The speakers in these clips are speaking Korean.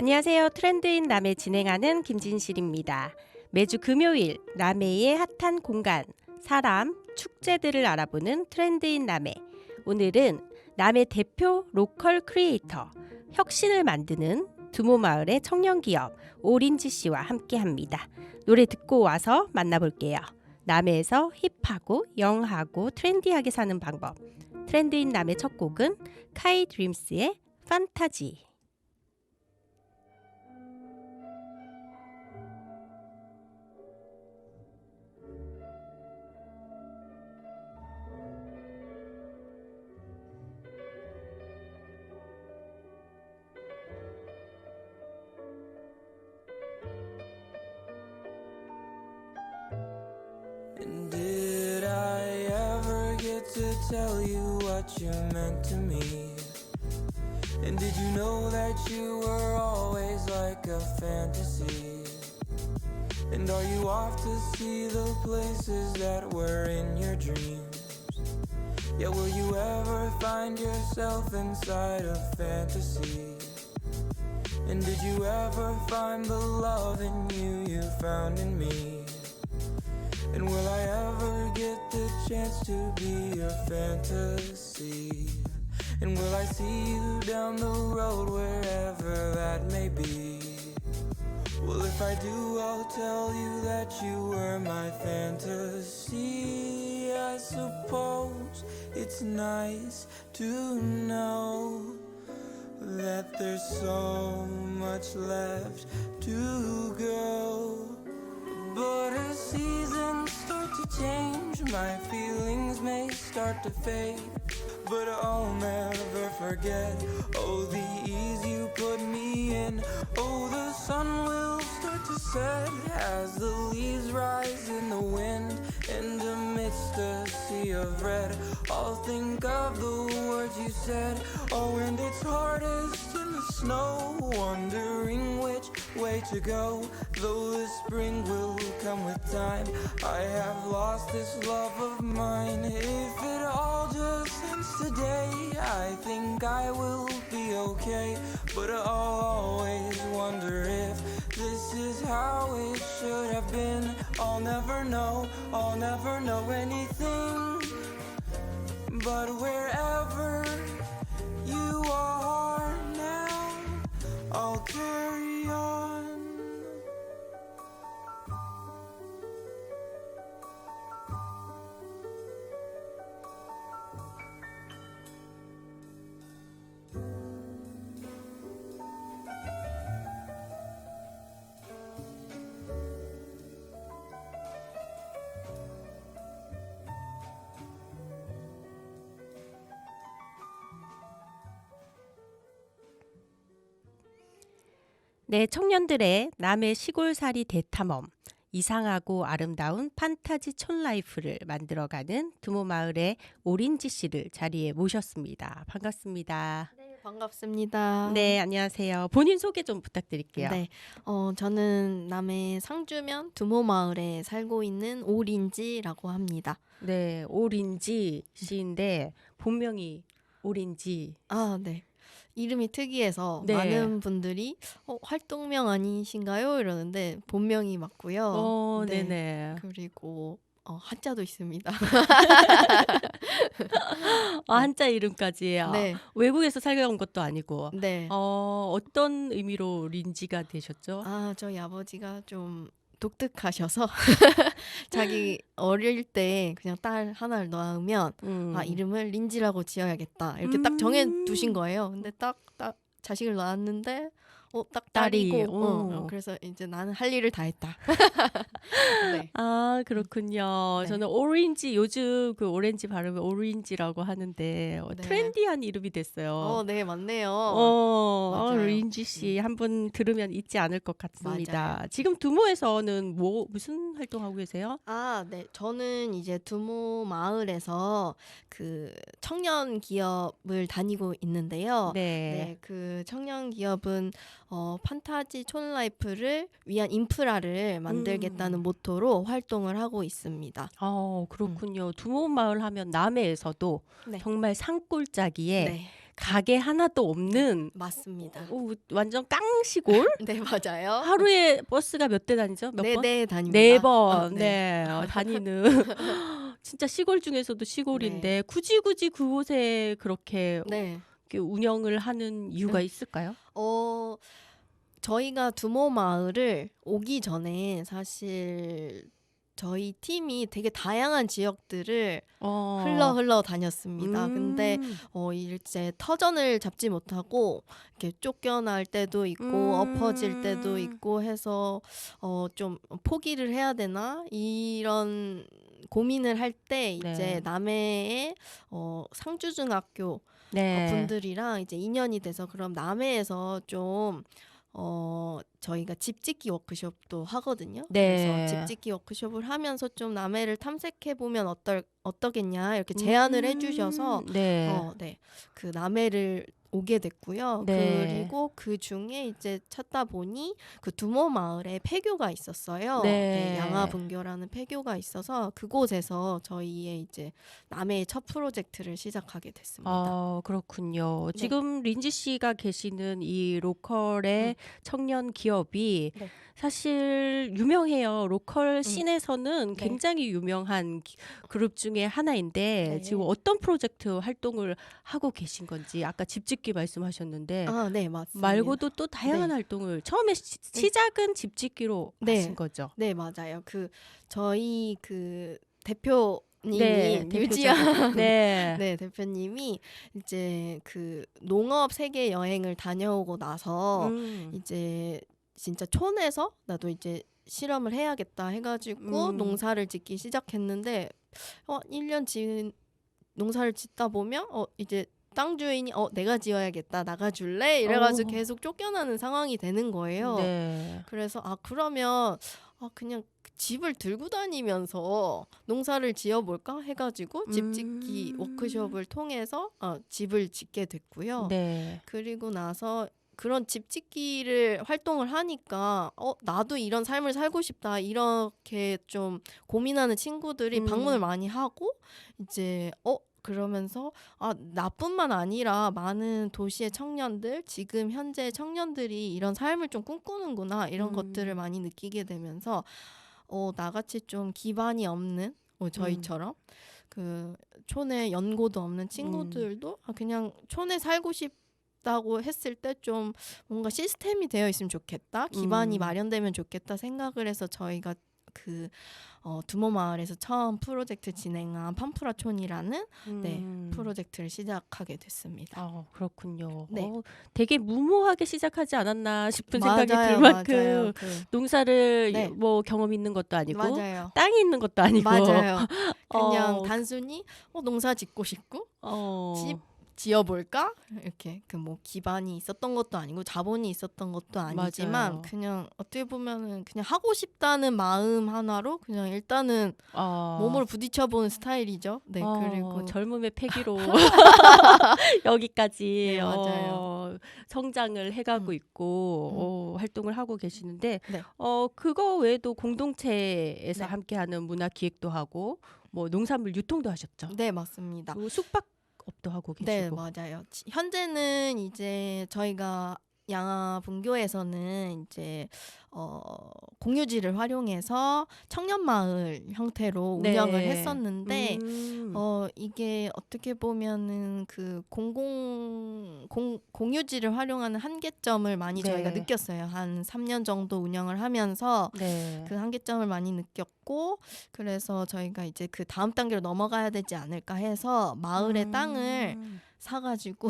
안녕하세요. 트렌드인 남해 진행하는 김진실입니다. 매주 금요일 남해의 핫한 공간, 사람, 축제들을 알아보는 트렌드인 남해. 오늘은 남해 대표 로컬 크리에이터, 혁신을 만드는 두모마을의 청년기업 오린지 씨와 함께합니다. 노래 듣고 와서 만나볼게요. 남해에서 힙하고 영하고 트렌디하게 사는 방법. 트렌드인 남해 첫 곡은 카이 드림스의 판타지. And did I ever get to tell you what you meant to me? And did you know that you were always like a fantasy? And are you off to see the places that were in your dreams? Yeah, will you ever find yourself inside a fantasy? And did you ever find the love in you found in me? And will I ever get the chance to be your fantasy? And will I see you down the road wherever that may be? Well, if I do, I'll tell you that you were my fantasy. I suppose it's nice to know that there's so much left to go. But as seasons start to change, my feelings may start to fade. But I'll never forget, oh, the ease you put me in. Oh, the sun will start to set as the leaves rise in the wind. And amidst a sea of red, I'll think of the words you said. Oh, and it's hardest in the snow, wondering which way to go. Though the spring will come with time, I have lost this love of mine. If it all just ends today, I think I will be okay. But I'll always wonder if this is how it should have been. I'll never know anything. But wherever you are now, I'll carry on. 네, 청년들의 남해 시골살이 대탐험, 이상하고 아름다운 판타지 촌라이프를 만들어가는 두모마을의 오린지 씨를 자리에 모셨습니다. 반갑습니다. 네, 반갑습니다. 네, 안녕하세요. 본인 소개 좀 부탁드릴게요. 네, 저는 남해 상주면 두모마을에 살고 있는 오린지라고 합니다. 네, 오린지 씨인데 본명이 오린지. 아, 네. 이름이 특이해서 네. 많은 분들이 활동명 아니신가요? 이러는데 본명이 맞고요. 네. 네네. 그리고 한자도 있습니다. 한자 이름까지요. 네. 외국에서 살게 온 것도 아니고. 네. 어떤 의미로 린지가 되셨죠? 저희 아버지가 좀 독특하셔서 자기 어릴 때 그냥 딸 하나를 낳으면 이름을 린지라고 지어야겠다 이렇게 딱 정해 두신 거예요. 근데 딱 자식을 낳았는데 딱 딸이고 그래서 이제 나는 할 일을 다 했다. 네. 아, 그렇군요. 네. 저는 오렌지, 요즘 그 오렌지 발음을 오렌지라고 하는데 네. 트렌디한 이름이 됐어요. 네, 맞네요. 맞아요. 린지 씨 한번 들으면 잊지 않을 것 같습니다. 맞아요. 지금 두모에서는 무슨 활동하고 계세요? 네. 저는 이제 두모 마을에서 그 청년 기업을 다니고 있는데요. 네. 그 청년 기업은 판타지 촌라이프를 위한 인프라를 만들겠다는 모토로 활동을 하고 있습니다. 그렇군요. 두모 마을 하면 남해에서도 네. 정말 산골짜기에 네. 가게 하나도 없는 맞습니다. 완전 깡시골? 네, 맞아요. 하루에 버스가 몇 대 다니죠? 몇 번? 네, 다닙니다. 네 번. 네. 다니는 진짜 시골 중에서도 시골인데 굳이 그곳에 그렇게 네. 운영을 하는 이유가 있을까요? 저희가 두모 마을을 오기 전에 사실 저희 팀이 되게 다양한 지역들을 흘러 다녔습니다. 근데 이제 터전을 잡지 못하고 이렇게 쫓겨날 때도 있고 엎어질 때도 있고 해서 좀 포기를 해야 되나 이런 고민을 할 때 이제 남해의 상주중학교 분들이랑 이제 인연이 돼서 그럼 남해에서 좀 저희가 집짓기 워크숍도 하거든요. 그래서 집짓기 워크숍을 하면서 좀 남해를 탐색해 보면 어떠겠냐 이렇게 제안을 해주셔서 그 남해를 오게 됐고요. 그리고 그 중에 이제 찾다 보니 그 두모 마을에 폐교가 있었어요. 양화분교라는 폐교가 있어서 그곳에서 저희의 이제 남해의 첫 프로젝트를 시작하게 됐습니다. 그렇군요. 지금 린지 씨가 계시는 이 로컬의 청년 기업이 사실 유명해요. 로컬 씬에서는 굉장히 유명한 그룹 중에 하나인데 지금 어떤 프로젝트 활동을 하고 계신 건지 아까 집짓기 말씀하셨는데 네, 맞습니다. 말고도 또 다양한 활동을 처음에 시작은 집짓기로 하신 거죠? 네, 맞아요. 저희 대표님이 유지아 대표님이 이제 그 농업 세계 여행을 다녀오고 나서 이제 진짜 촌에서 나도 이제 실험을 해야겠다 해가지고 농사를 짓기 시작했는데 1년 농사를 짓다 보면 이제 땅 주인이 내가 지어야겠다 나가줄래 이래가지고 계속 쫓겨나는 상황이 되는 거예요. 그래서 그러면 그냥 집을 들고 다니면서 농사를 지어볼까 해가지고 집짓기 워크숍을 통해서 집을 짓게 됐고요. 그리고 나서 그런 집짓기를 활동을 하니까 나도 이런 삶을 살고 싶다 이렇게 좀 고민하는 친구들이 방문을 많이 하고 이제 그러면서 나뿐만 아니라 많은 도시의 청년들 지금 현재 청년들이 이런 삶을 좀 꿈꾸는구나 이런 것들을 많이 느끼게 되면서 나같이 좀 기반이 없는 저희처럼 그 촌에 연고도 없는 친구들도 그냥 촌에 살고 싶다고 했을 때 좀 뭔가 시스템이 되어 있으면 좋겠다 기반이 마련되면 좋겠다 생각을 해서 저희가 두모 마을에서 처음 프로젝트 진행한 팜프라촌이라는 프로젝트를 시작하게 됐습니다. 그렇군요. 되게 무모하게 시작하지 않았나 싶은 생각이 들 만큼 농사를 뭐 경험 있는 것도 아니고 땅이 있는 것도 아니고 그냥 단순히 농사 짓고 싶고 집 지어볼까? 이렇게 뭐 기반이 있었던 것도 아니고 자본이 있었던 것도 아니지만 그냥 어떻게 보면은 그냥 하고 싶다는 마음 하나로 그냥 일단은 몸으로 부딪혀보는 스타일이죠. 그리고 젊음의 패기로 여기까지 성장을 해가고 있고 활동을 하고 계시는데 그거 외에도 공동체에서 함께하는 문화 기획도 하고 뭐 농산물 유통도 하셨죠? 네, 맞습니다. 숙박업도 하고 계시고. 네, 맞아요. 현재는 이제 저희가 양화분교에서는 이제 공유지를 활용해서 청년마을 형태로 운영을 했었는데 이게 어떻게 보면은 그 공유지를 활용하는 한계점을 많이 저희가 느꼈어요. 한 3년 정도 운영을 하면서 그 한계점을 많이 느꼈고 그래서 저희가 이제 그 다음 단계로 넘어가야 되지 않을까 해서 마을의 땅을 사가지고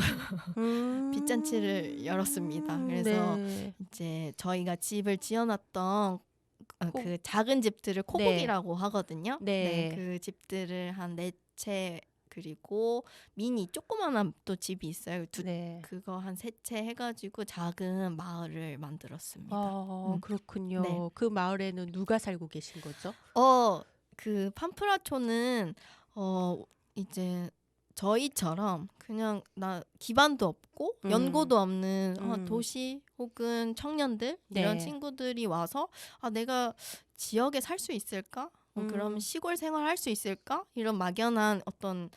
빚잔치를 열었습니다. 그래서 이제 저희가 집을 지어놨던 그 작은 집들을 코복이라고 하거든요. 그 집들을 한 4채 그리고 미니 조그만한 또 집이 있어요. 그거 한 3채 해가지고 작은 마을을 만들었습니다. 그렇군요. 그 마을에는 누가 살고 계신 거죠? 그 팜프라촌은 이제 저희처럼 그냥 기반도 없고 연고도 없는 도시 혹은 청년들 이런 친구들이 와서 내가 지역에 살 수 있을까? 그럼 시골 생활 할 수 있을까? 이런 막연한 어떤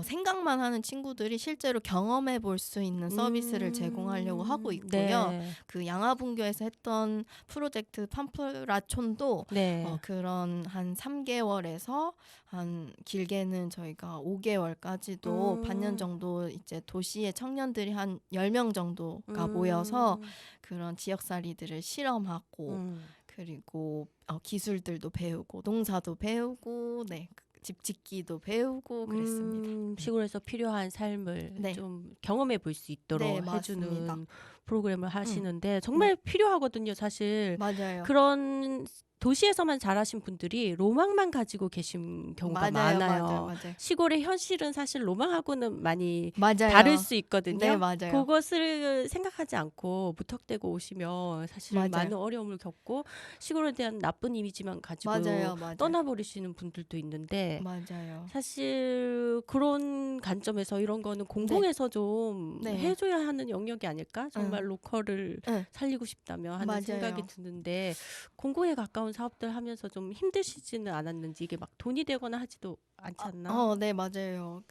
생각만 하는 친구들이 실제로 경험해 볼 수 있는 서비스를 제공하려고 하고 있고요. 네. 그 양화분교에서 했던 프로젝트 팜프라촌도 네. 그런 한 3개월에서 한 길게는 저희가 5개월까지도 반년 정도 이제 도시의 청년들이 한 10명 정도가 모여서 그런 지역살이들을 실험하고 그리고 기술들도 배우고 농사도 배우고 네. 집 짓기도 배우고 그랬습니다. 시골에서 필요한 삶을 네. 좀 경험해 볼 수 있도록 네, 해주는 맞습니다. 프로그램을 하시는데 정말 필요하거든요, 사실. 맞아요. 그런 도시에서만 자라신 분들이 로망만 가지고 계신 경우가 많아요. 맞아요. 시골의 현실은 사실 로망하고는 많이 맞아요. 다를 수 있거든요. 네, 맞아요. 그것을 생각하지 않고 무턱대고 오시면 사실 맞아요. 많은 어려움을 겪고 시골에 대한 나쁜 이미지만 가지고 맞아요. 떠나버리시는 분들도 있는데 맞아요. 사실 그런 관점에서 이런 거는 공공에서 좀 네. 해줘야 하는 영역이 아닐까? 정말 로컬을 응. 살리고 싶다면 하는 맞아요. 생각이 드는데 공공에 가까운 사업들 하면서 좀 힘드시지는 않았는지 이게 막 돈이 되거나 하지도 않지 않나? 네, 맞아요.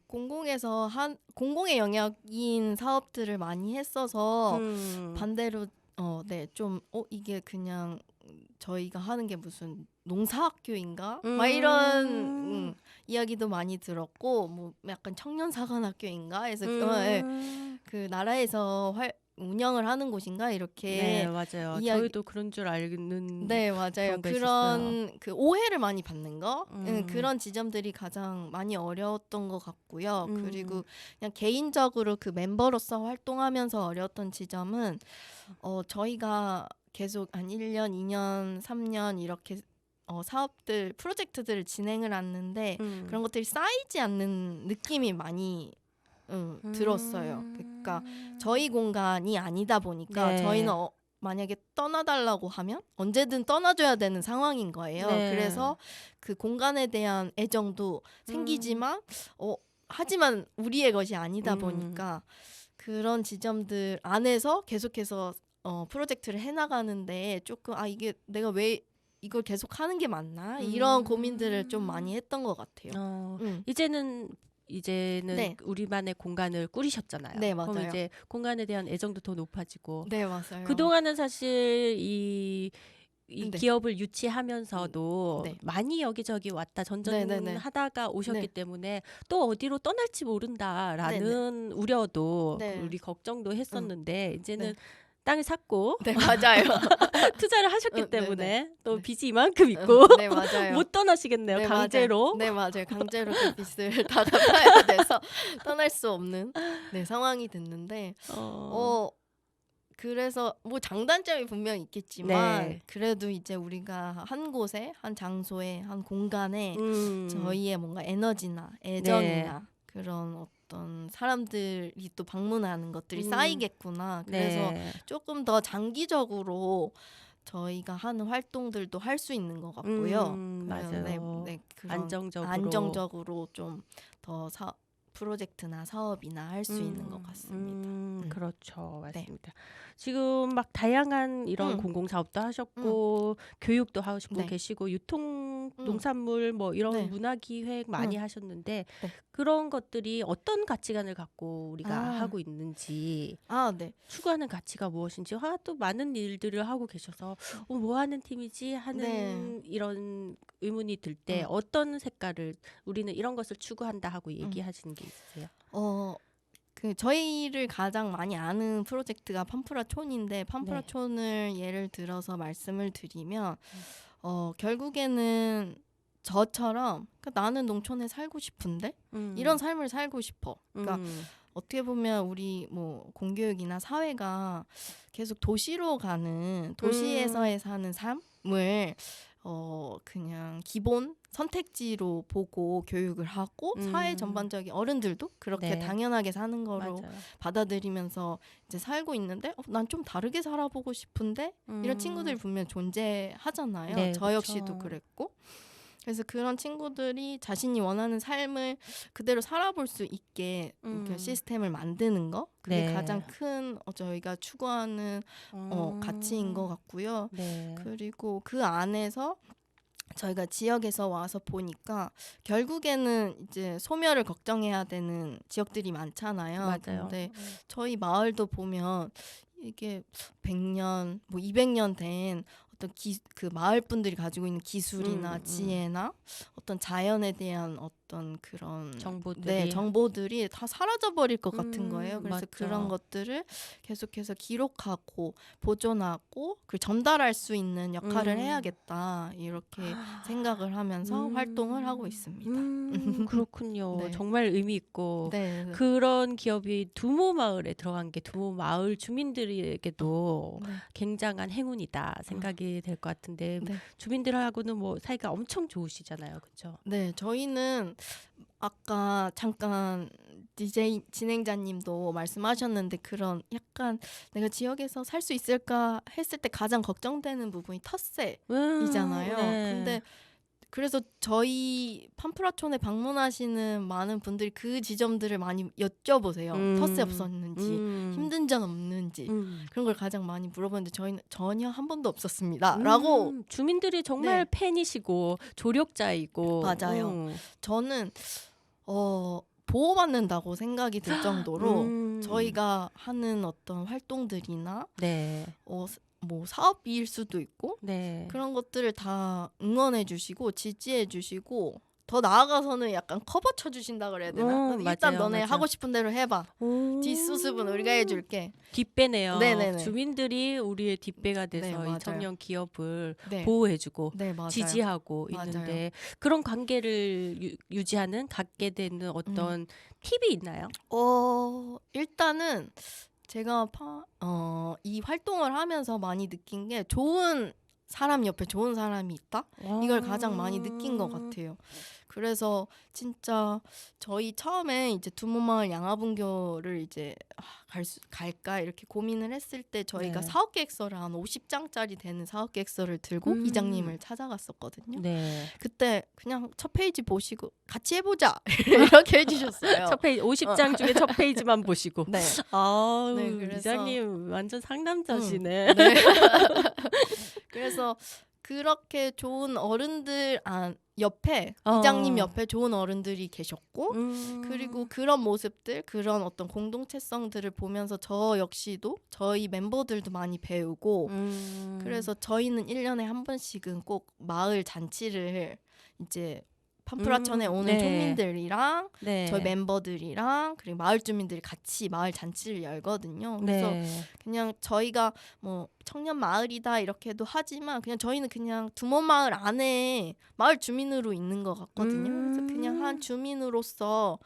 공공에서 공공의 영역인 사업들을 많이 했어서 반대로 네, 좀 이게 그냥 저희가 하는 게 무슨 농사학교인가? 막 이런 이야기도 많이 들었고 뭐 약간 청년사관학교인가 해서 네, 그 나라에서 운영을 하는 곳인가 이렇게 네, 맞아요. 저희도 그런 줄 알는 네, 맞아요. 경우가 그런 그 오해를 많이 받는 거 음. 그런 지점들이 가장 많이 어려웠던 것 같고요. 그리고 그냥 개인적으로 그 멤버로서 활동하면서 어려웠던 지점은 저희가 계속 한 1년, 2년, 3년 이렇게 사업들, 프로젝트들을 진행을 했는데 그런 것들이 쌓이지 않는 느낌이 많이 들었어요. 그러니까 저희 공간이 아니다 보니까 네. 저희는 만약에 떠나달라고 하면 언제든 떠나줘야 되는 상황인 거예요. 네. 그래서 그 공간에 대한 애정도 생기지만 하지만 우리의 것이 아니다 보니까 그런 지점들 안에서 계속해서 프로젝트를 해나가는데 조금 이게 내가 왜 이걸 계속 하는 게 맞나 이런 고민들을 좀 많이 했던 것 같아요. 이제는 네. 우리만의 공간을 꾸리셨잖아요. 네, 그럼 맞아요. 이제 공간에 대한 애정도 더 높아지고 네, 맞아요. 그동안은 사실 이 네. 기업을 유치하면서도 네. 많이 여기저기 왔다 전전 하다가 오셨기 네. 때문에 또 어디로 떠날지 모른다라는 우려도 네. 우리 걱정도 했었는데 이제는 네. 땅을 샀고 네, 맞아요. 투자를 하셨기 네, 때문에 또 네. 빚이 이만큼 있고 네, 맞아요. 못 떠나시겠네요. 네, 강제로. 네, 맞아요. 강제로 그 빚을 다 갚아야 돼서 떠날 수 없는 상황이 됐는데 그래서 뭐 장단점이 분명히 있겠지만 네. 그래도 이제 우리가 한 곳에 한 장소에 한 공간에 저희의 뭔가 에너지나 애정이나 그런 어떤 사람들이 또 방문하는 것들이 쌓이겠구나. 그래서 조금 더 장기적으로 저희가 하는 활동들도 할 수 있는 것 같고요. 맞아요. 그런 안정적으로 좀 더 프로젝트나 사업이나 할 수 있는 것 같습니다. 그렇죠. 맞습니다. 지금 막 다양한 이런 공공사업도 하셨고 교육도 하시고 계시고 유통 농산물 뭐 이런 문화기획 많이 하셨는데 그런 것들이 어떤 가치관을 갖고 우리가 하고 있는지 추구하는 가치가 무엇인지 또 많은 일들을 하고 계셔서 뭐 하는 팀이지 하는 이런 의문이 들 때 어떤 색깔을 우리는 이런 것을 추구한다 하고 얘기하시는 게 있으세요? 저희를 가장 많이 아는 프로젝트가 팜프라촌인데 팜프라촌을 예를 들어서 말씀을 드리면 결국에는 저처럼 그러니까 나는 농촌에 살고 싶은데 이런 삶을 살고 싶어. 그러니까 어떻게 보면 우리 뭐 공교육이나 사회가 계속 도시로 가는 도시에서의 사는 삶을 그냥 기본 선택지로 보고 교육을 하고 사회 전반적인 어른들도 그렇게 당연하게 사는 거로 받아들이면서 이제 살고 있는데 난 좀 다르게 살아보고 싶은데 이런 친구들이 분명 존재하잖아요. 네, 저 역시도 그랬고 그래서 그런 친구들이 자신이 원하는 삶을 그대로 살아볼 수 있게 이렇게 시스템을 만드는 거 그게 가장 큰 저희가 추구하는 가치인 것 같고요. 그리고 그 안에서 저희가 지역에서 와서 보니까 결국에는 이제 소멸을 걱정해야 되는 지역들이 많잖아요. 맞아요. 근데 저희 마을도 보면 이게 100년, 뭐 200년 된 어떤 그 마을 분들이 가지고 있는 기술이나 지혜나 어떤 자연에 대한 어떤 그런 정보들이 다 사라져 버릴 것 같은 거예요. 그래서 맞죠. 그런 것들을 계속해서 기록하고 보존하고 그 전달할 수 있는 역할을 해야겠다 이렇게 생각을 하면서 활동을 하고 있습니다. 그렇군요. 네. 정말 의미 있고 네. 그런 기업이 두모 마을에 들어간 게 두모 마을 주민들에게도 네. 굉장한 행운이다 생각이 될 것 같은데 네. 주민들하고는 뭐 사이가 엄청 좋으시잖아요, 그렇죠? 네, 저희는 아까 잠깐 DJ 진행자님도 말씀하셨는데 그런 약간 내가 지역에서 살 수 있을까 했을 때 가장 걱정되는 부분이 텃세이잖아요. 네. 근데 그래서 저희 팜프라촌에 방문하시는 많은 분들이 그 지점들을 많이 여쭤보세요. 텃세 없었는지, 힘든 점 없는지 그런 걸 가장 많이 물어보는데 저희는 전혀 한 번도 없었습니다. 라고 주민들이 정말 팬이시고 조력자이고 맞아요. 저는 보호받는다고 생각이 들 정도로 저희가 하는 어떤 활동들이나 뭐 사업일 수도 있고 그런 것들을 다 응원해 주시고 지지해 주시고 더 나아가서는 약간 커버 쳐주신다 그래야 되나? 일단 맞아요, 너네 맞아요. 하고 싶은 대로 해봐. 뒷수습은 우리가 해줄게. 뒷배네요. 네네네. 주민들이 우리의 뒷배가 돼서 네, 이 맞아요. 청년 기업을 네. 보호해주고 네, 맞아요. 지지하고 맞아요. 있는데 그런 관계를 유지하는 갖게 되는 어떤 팁이 있나요? 일단은 제가 이 활동을 하면서 많이 느낀 게 좋은 사람 옆에 좋은 사람이 있다? 이걸 가장 많이 느낀 것 같아요. 그래서 진짜 저희 처음에 이제 두모마을 양화분교를 이제 갈까 이렇게 고민을 했을 때 저희가 사업계획서를 한 50장짜리 되는 사업계획서를 들고 이장님을 찾아갔었거든요. 그때 그냥 첫 페이지 보시고 같이 해보자 이렇게 해주셨어요. 첫 페이지 50장 중에 첫 페이지만 보시고. 네. 그래서 이장님 완전 상남자시네. 네. 그래서 그렇게 좋은 어른들 옆에 이장님 옆에 좋은 어른들이 계셨고 그리고 그런 모습들 그런 어떤 공동체성들을 보면서 저 역시도 저희 멤버들도 많이 배우고 그래서 저희는 1년에 한 번씩은 꼭 마을 잔치를 이제 팜프라촌에 오는 촌민들이랑 저희 멤버들이랑 그리고 마을 주민들이 같이 마을 잔치를 열거든요. 그래서 그냥 저희가 뭐 청년 마을이다 이렇게도 하지만 그냥 저희는 그냥 두모 마을 안에 마을 주민으로 있는 것 같거든요. 그래서 그냥 한 주민으로서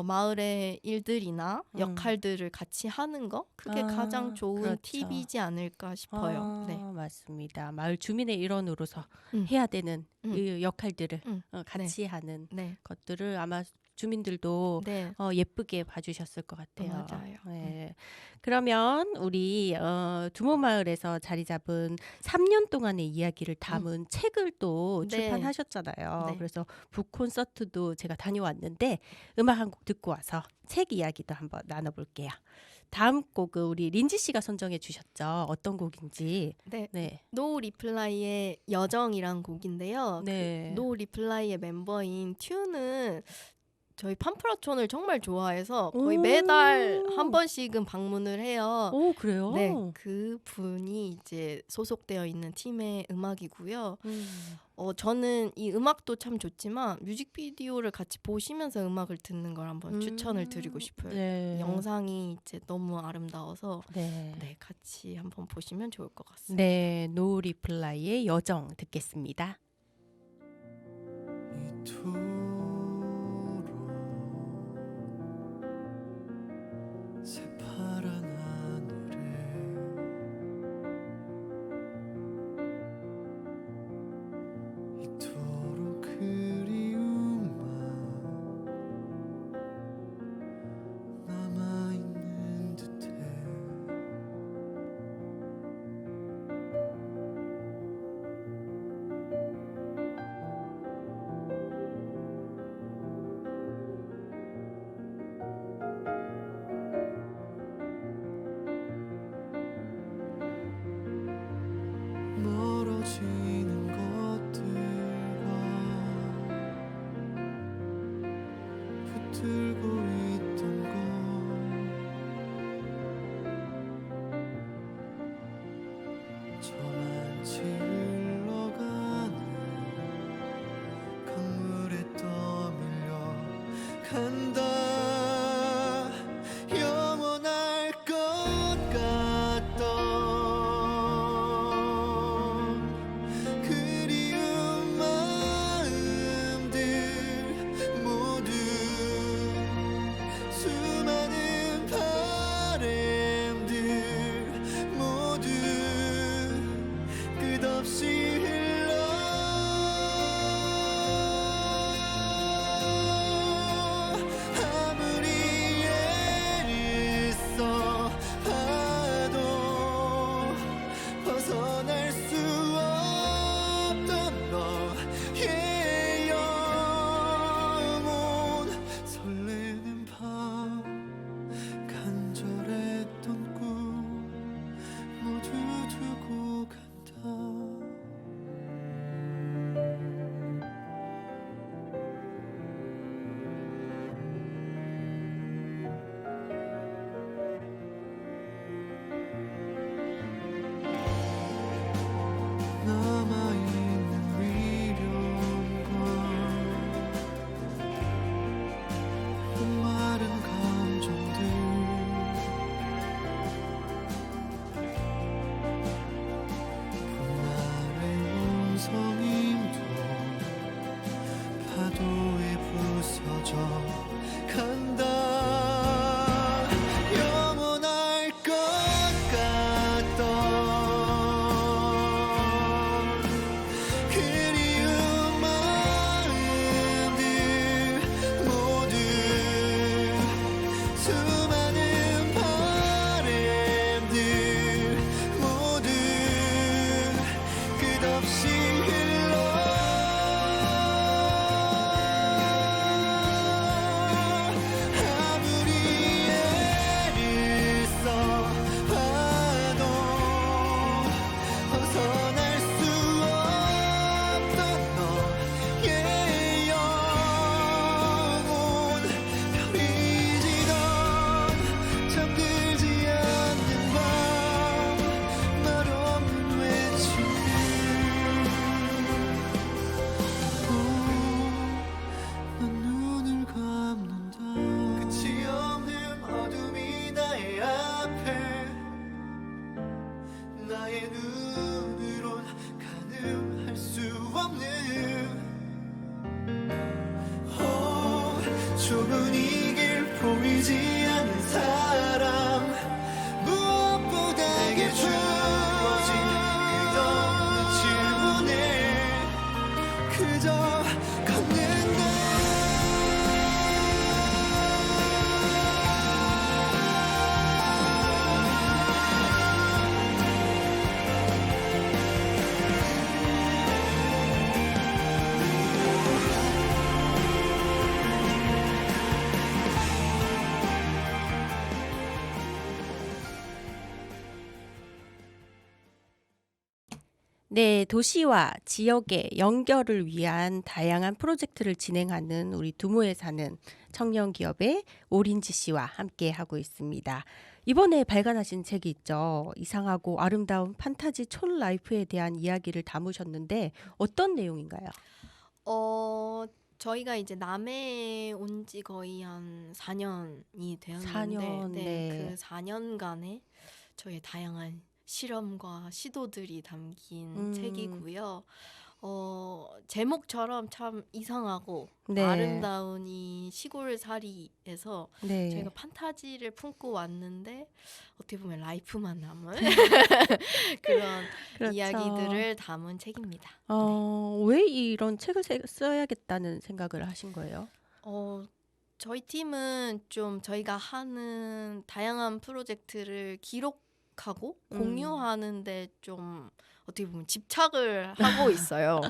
마을의 일들이나 역할들을 같이 하는 거 그게 가장 좋은 팁이지 않을까 싶어요. 네. 맞습니다. 마을 주민의 일원으로서 해야 되는 이 역할들을 같이 하는 것들을 아마 주민들도 예쁘게 봐주셨을 것 같아요. 맞아요. 그러면 우리 두모마을에서 자리 잡은 3년 동안의 이야기를 담은 책을 또 출판하셨잖아요. 그래서 북 콘서트도 제가 다녀왔는데 음악 한 곡 듣고 와서 책 이야기도 한번 나눠볼게요. 다음 곡은 우리 린지 씨가 선정해 주셨죠. 어떤 곡인지. 노 리플라이의 여정이란 곡인데요. 노 리플라이의 멤버인 튜는 저희 팜프라촌을 정말 좋아해서 거의 매달 한 번씩은 방문을 해요. 오, 그래요? 네, 그 분이 이제 소속되어 있는 팀의 음악이고요. 저는 이 음악도 참 좋지만 뮤직비디오를 같이 보시면서 음악을 듣는 걸 한번 추천을 드리고 싶어요. 영상이 이제 너무 아름다워서 같이 한번 보시면 좋을 것 같습니다. 네, 노 리플라이의 여정 듣겠습니다. 새파란 하늘에 이토록 그리운 마음 남아있는 듯해 들고 있던 건 저만치 흘러가는 강물에 떠밀려 간다. 영원할 것 같던 그리운 마음들 모두 수많은 바람들 모두 끝없이 흘러 아무리 애를 써봐도 벗어날 수 없던 너의 영혼 설레는 밤 간절했던 꿈 모두 두고 간다. 남아있는 미련과 목마른 감정들 봄날의 음성임도 파도에 부서져 간다. 영원할 것 같던 그리운 마음들 모두 수많은 바람들 모두 끝없이 흘러 아무리 애를 써봐도 벗어날 수 없던 너의 영혼 별이 지던 잠들지 않는 밤 말없는 외침들 난 눈을 감는다. 끝이 없는 어둠이 나의 앞에 나의 눈으론 가늠할 수 없는 좁은 이 길 보이지 않는 사람 무엇보다 내게 주어진 끝없는 질문에 그저 걷는다. 네, 도시와 지역의 연결을 위한 다양한 프로젝트를 진행하는 우리 두모에 사는 청년 기업의 오린지 씨와 함께 하고 있습니다. 이번에 발간하신 책이 있죠. 이상하고 아름다운 판타지 촌 라이프에 대한 이야기를 담으셨는데 어떤 내용인가요? 저희가 이제 남해에 온 지 거의 한 4년이 되었는데 4년, 네. 그 4년간의 저의 다양한 실험과 시도들이 담긴 책이고요. 제목처럼 참 이상하고 네. 아름다운 이 시골살이에서 네. 저희가 판타지를 품고 왔는데 어떻게 보면 라이프만 남은 그런 그렇죠. 이야기들을 담은 책입니다. 왜 이런 책을 써야겠다는 생각을 하신 거예요? 저희 팀은 좀 저희가 하는 다양한 프로젝트를 기록하고 공유하는데 좀 어떻게 보면 집착을 하고 있어요.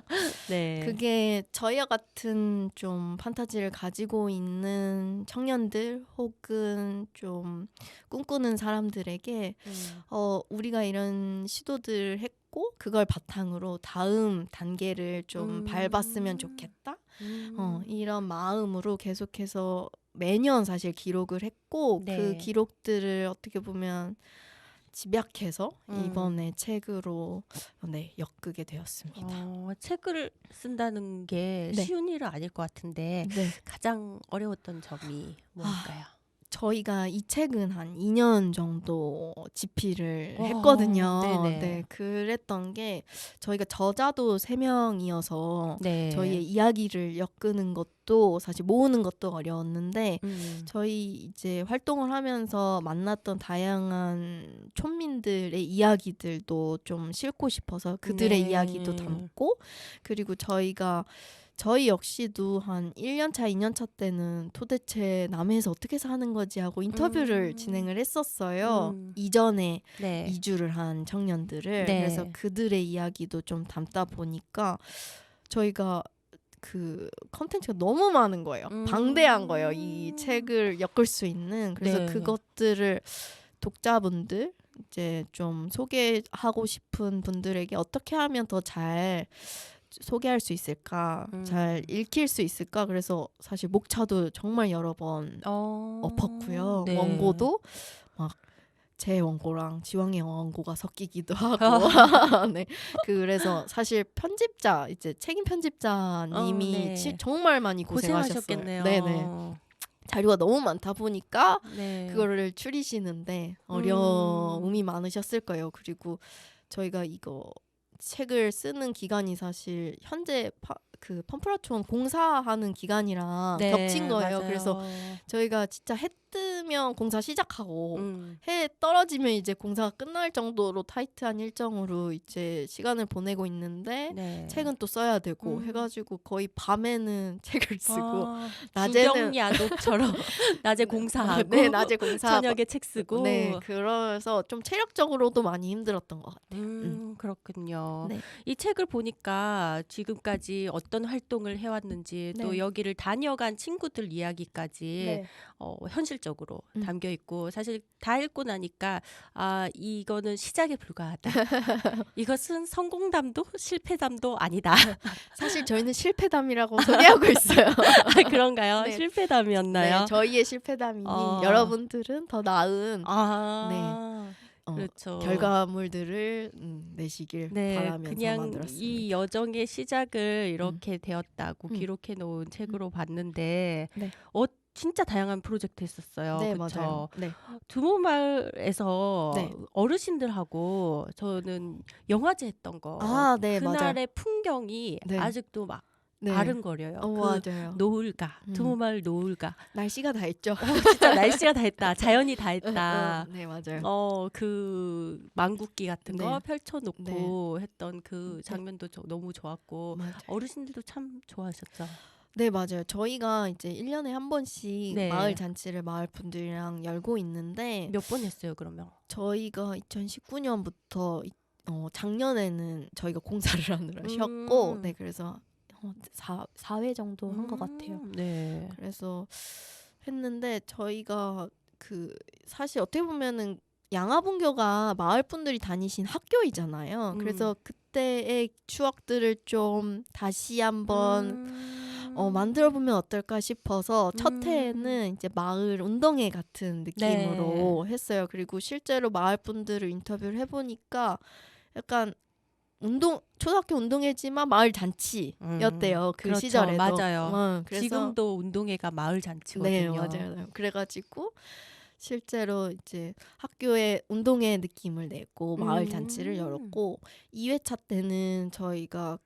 네. 그게 저희와 같은 좀 판타지를 가지고 있는 청년들 혹은 좀 꿈꾸는 사람들에게 우리가 이런 시도들을 했고 그걸 바탕으로 다음 단계를 좀 밟았으면 좋겠다. 이런 마음으로 계속해서 매년 사실 기록을 했고 네. 그 기록들을 어떻게 보면 집약해서 음. 이번에 책으로 엮게 되었습니다. 책을 쓴다는 게 네. 쉬운 일은 아닐 것 같은데 네. 가장 어려웠던 점이 뭘까요? 저희가 이 책은 한 2년 정도 집필을 와, 했거든요. 네네. 네, 그랬던 게 저희가 저자도 3명이어서 네. 저희의 이야기를 엮는 것도 사실 모으는 것도 어려웠는데 저희 이제 활동을 하면서 만났던 다양한 촌민들의 이야기들도 좀 싣고 싶어서 그들의 네. 이야기도 담고 그리고 저희 역시도 한 1년차, 2년차 때는 도대체 남해에서 어떻게 사는 거지 하고 인터뷰를 진행을 했었어요. 이전에 네. 이주를 한 청년들을. 네. 그래서 그들의 이야기도 좀 담다 보니까 저희가 그 컨텐츠가 너무 많은 거예요. 방대한 거예요. 이 책을 엮을 수 있는. 그래서 네. 그것들을 독자분들 이제 좀 소개하고 싶은 분들에게 어떻게 하면 더 잘 소개할 수 있을까, 잘 읽힐 수 있을까. 그래서 사실 목차도 정말 여러 번 엎었고요. 네. 원고도 막 제 원고랑 지왕의 원고가 섞이기도 하고. 네. 그래서 사실 편집자 이제 책임 편집자님이 네. 정말 많이 고생하셨어요. 고생하셨겠네요. 네네. 자료가 너무 많다 보니까 네. 그거를 추리시는데 어려움이 많으셨을 거예요. 그리고 저희가 이거 책을 쓰는 기간이 사실 현재 그 펌프라촌 공사하는 기간이랑 네, 겹친 거예요. 맞아요. 그래서 저희가 진짜 해 뜨면 공사 시작하고 음. 해 떨어지면 이제 공사가 끝날 정도로 타이트한 일정으로 이제 시간을 보내고 있는데 네. 책은 또 써야 되고 해가지고 거의 밤에는 책을 쓰고 낮에는 낮에는 야독처럼 낮에 공사하고 네, 낮에 공사하고 저녁에 책 쓰고 네, 그래서 좀 체력적으로도 많이 힘들었던 것 같아요. 그렇군요. 네. 이 책을 보니까 지금까지 어떤 활동을 해왔는지 또 네. 여기를 다녀간 친구들 이야기까지 네. 현실적으로 담겨 있고 사실 다 읽고 나니까 이거는 시작에 불과하다. 이것은 성공담도 실패담도 아니다. 사실 저희는 실패담이라고 소개하고 있어요. 그런가요? 네. 실패담이었나요? 네, 저희의 실패담이니 여러분들은 더 나은 그렇죠. 결과물들을 내시길 바라면서 그냥 만들었습니다. 이 여정의 시작을 이렇게 되었다고 기록해 놓은 책으로 봤는데 네. 진짜 다양한 프로젝트 했었어요. 네, 그쵸? 맞아요. 네. 두모마을에서 네. 어르신들하고 저는 영화제 했던 거 네, 그날의 맞아요. 풍경이 네. 아직도 막 네. 아른거려요. 맞아요. 노을가, 두모마을 노을가. 날씨가 다 했죠. 진짜 날씨가 다 했다. 자연이 다 했다. 네, 맞아요. 그 망국기 같은 거 네. 펼쳐놓고 했던 그 장면도 너무 좋았고 맞아요. 어르신들도 참 좋아하셨죠. 네, 맞아요. 저희가 이제 1년에 한 번씩 네. 마을 잔치를 마을 분들이랑 열고 있는데 몇 번 했어요, 그러면? 저희가 2019년부터 작년에는 저희가 공사를 하느라 쉬었고 네, 그래서 4회 정도 한 것 같아요. 네. 그래서 했는데 저희가 사실 어떻게 보면은 양화분교가 마을 분들이 다니신 학교이잖아요. 그래서 그때의 추억들을 좀 다시 한번 만들어 보면 어떨까 싶어서 첫 해에는 이제 마을 운동회 같은 느낌으로 했어요. 그리고 실제로 마을 분들을 인터뷰를 해보니까 약간 초등학교 운동회지만 마을 잔치였대요. 그 그렇죠. 시절에도. 맞아요. 그래서 지금도 운동회가 마을 잔치거든요. 네, 맞아요. 그래가지고 실제로 이제 학교에 운동회 느낌을 내고 마을 잔치를 열었고 2회차 때는 저희가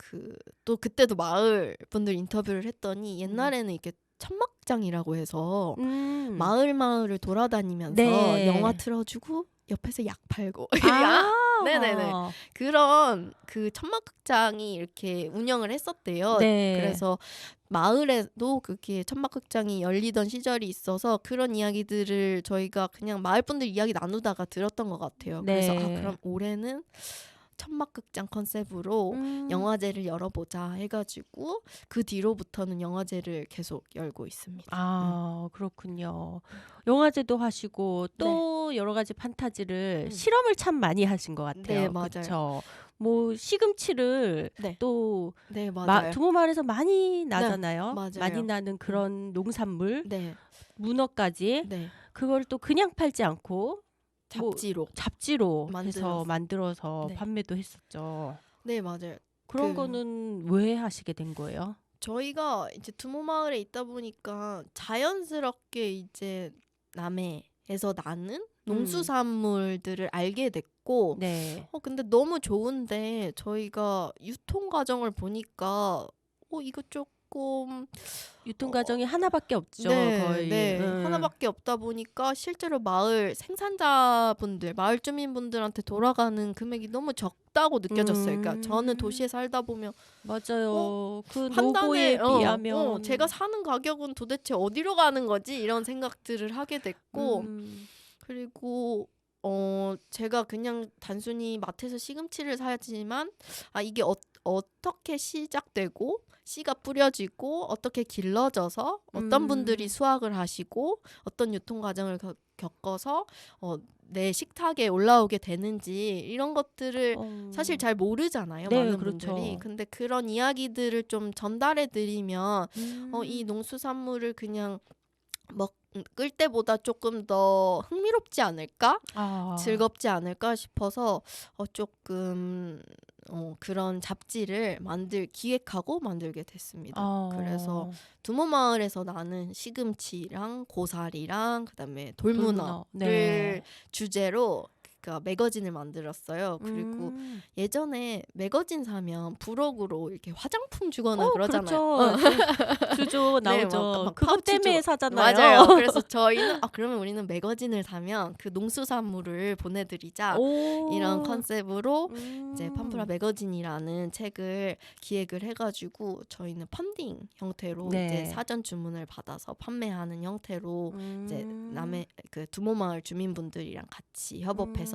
그때도 마을 분들 인터뷰를 했더니 옛날에는 이렇게 천막장이라고 해서 마을을 돌아다니면서 네. 영화 틀어주고 옆에서 약 팔고 네네네. 그런 그 천막극장이 이렇게 운영을 했었대요. 네. 그래서 마을에도 그렇게 천막극장이 열리던 시절이 있어서 그런 이야기들을 저희가 그냥 마을 분들 이야기 나누다가 들었던 것 같아요. 네. 그래서 그럼 올해는 천막극장 컨셉으로 영화제를 열어보자 해가지고 그 뒤로부터는 영화제를 계속 열고 있습니다. 그렇군요. 영화제도 하시고 또 너무 여러 가지 판타지를 음. 실험을 참 많이 하신 것 같아요. 네, 맞아요. 그쵸? 뭐 시금치를 네. 또 네, 맞아요. 두모마을에서 많이 나잖아요. 맞아요. 많이 나는 그런 농산물, 네. 문어까지 네. 그걸 또 그냥 팔지 않고 뭐 잡지로. 잡지로 해서 만들어서. 만들어서 네. 판매도 했었죠. 네, 맞아요. 그런 그- 거는 왜 하시게 된 거예요? 저희가 이제 두모마을에 있다 보니까 자연스럽게 이제 남해에서 나는 농수산물들을 알게 됐고 네. 근데 너무 좋은데 저희가 유통 과정을 보니까 이거 조금 유통 과정이 하나밖에 없죠. 거의. 네. 하나밖에 없다 보니까 실제로 마을 생산자분들, 마을 주민분들한테 돌아가는 금액이 너무 적다고 느껴졌어요. 그러니까 저는 도시에 살다 보면 맞아요. 그 한 노고에 달에 비하면 제가 사는 가격은 도대체 어디로 가는 거지? 이런 생각들을 하게 됐고 그리고 제가 그냥 단순히 마트에서 시금치를 사지만 이게 어떻게 시작되고 씨가 뿌려지고 어떻게 길러져서 어떤 분들이 수확을 하시고 어떤 유통 과정을 겪어서 내 식탁에 올라오게 되는지 이런 것들을 사실 잘 모르잖아요. 네, 많은 그렇죠. 분들이. 근데 그런 이야기들을 좀 전달해 드리면 이 농수산물을 그냥 먹을 때보다 조금 더 흥미롭지 않을까? 즐겁지 않을까 싶어서 조금 그런 잡지를 기획하고 만들게 됐습니다. 그래서 두모마을에서 나는 시금치랑 고사리랑 그다음에 돌문어를 네. 주제로 그러니까 매거진을 만들었어요. 그리고 예전에 매거진 사면 부록으로 이렇게 화장품 주거나 그러잖아요. 그렇죠. 주조 네, 나오죠. 막 그것 파우치 때문에 주고. 사잖아요. 맞아요. 그래서 저희는 그러면 우리는 매거진을 사면 그 농수산물을 보내드리자 이런 컨셉으로 이제 팜프라 매거진이라는 책을 기획을 해가지고 저희는 펀딩 형태로 네. 이제 사전 주문을 받아서 판매하는 형태로 이제 남해 그 두모마을 주민분들이랑 같이 협업해서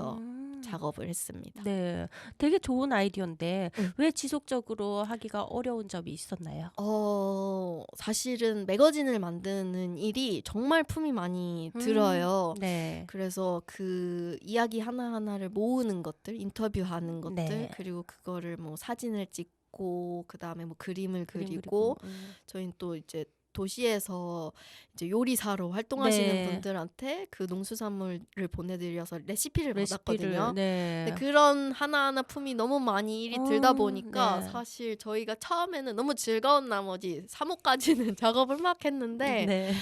작업을 했습니다. 네, 되게 좋은 아이디어인데 왜 지속적으로 하기가 어려운 점이 있었나요? 사실은 매거진을 만드는 일이 정말 품이 많이 들어요. 네. 그래서 그 이야기 하나하나를 모으는 것들, 인터뷰하는 것들, 네. 그리고 그거를 뭐 사진을 찍고 그다음에 뭐 그림을 그리고 저희는 또 이제 도시에서 이제 요리사로 활동하시는 네. 분들한테 그 농수산물을 보내드려서 레시피를 받았거든요. 네. 근데 그런 하나하나 품이 너무 많이 일이 들다 보니까 네. 사실 저희가 처음에는 너무 즐거운 나머지 3호까지는 작업을 막 했는데 네.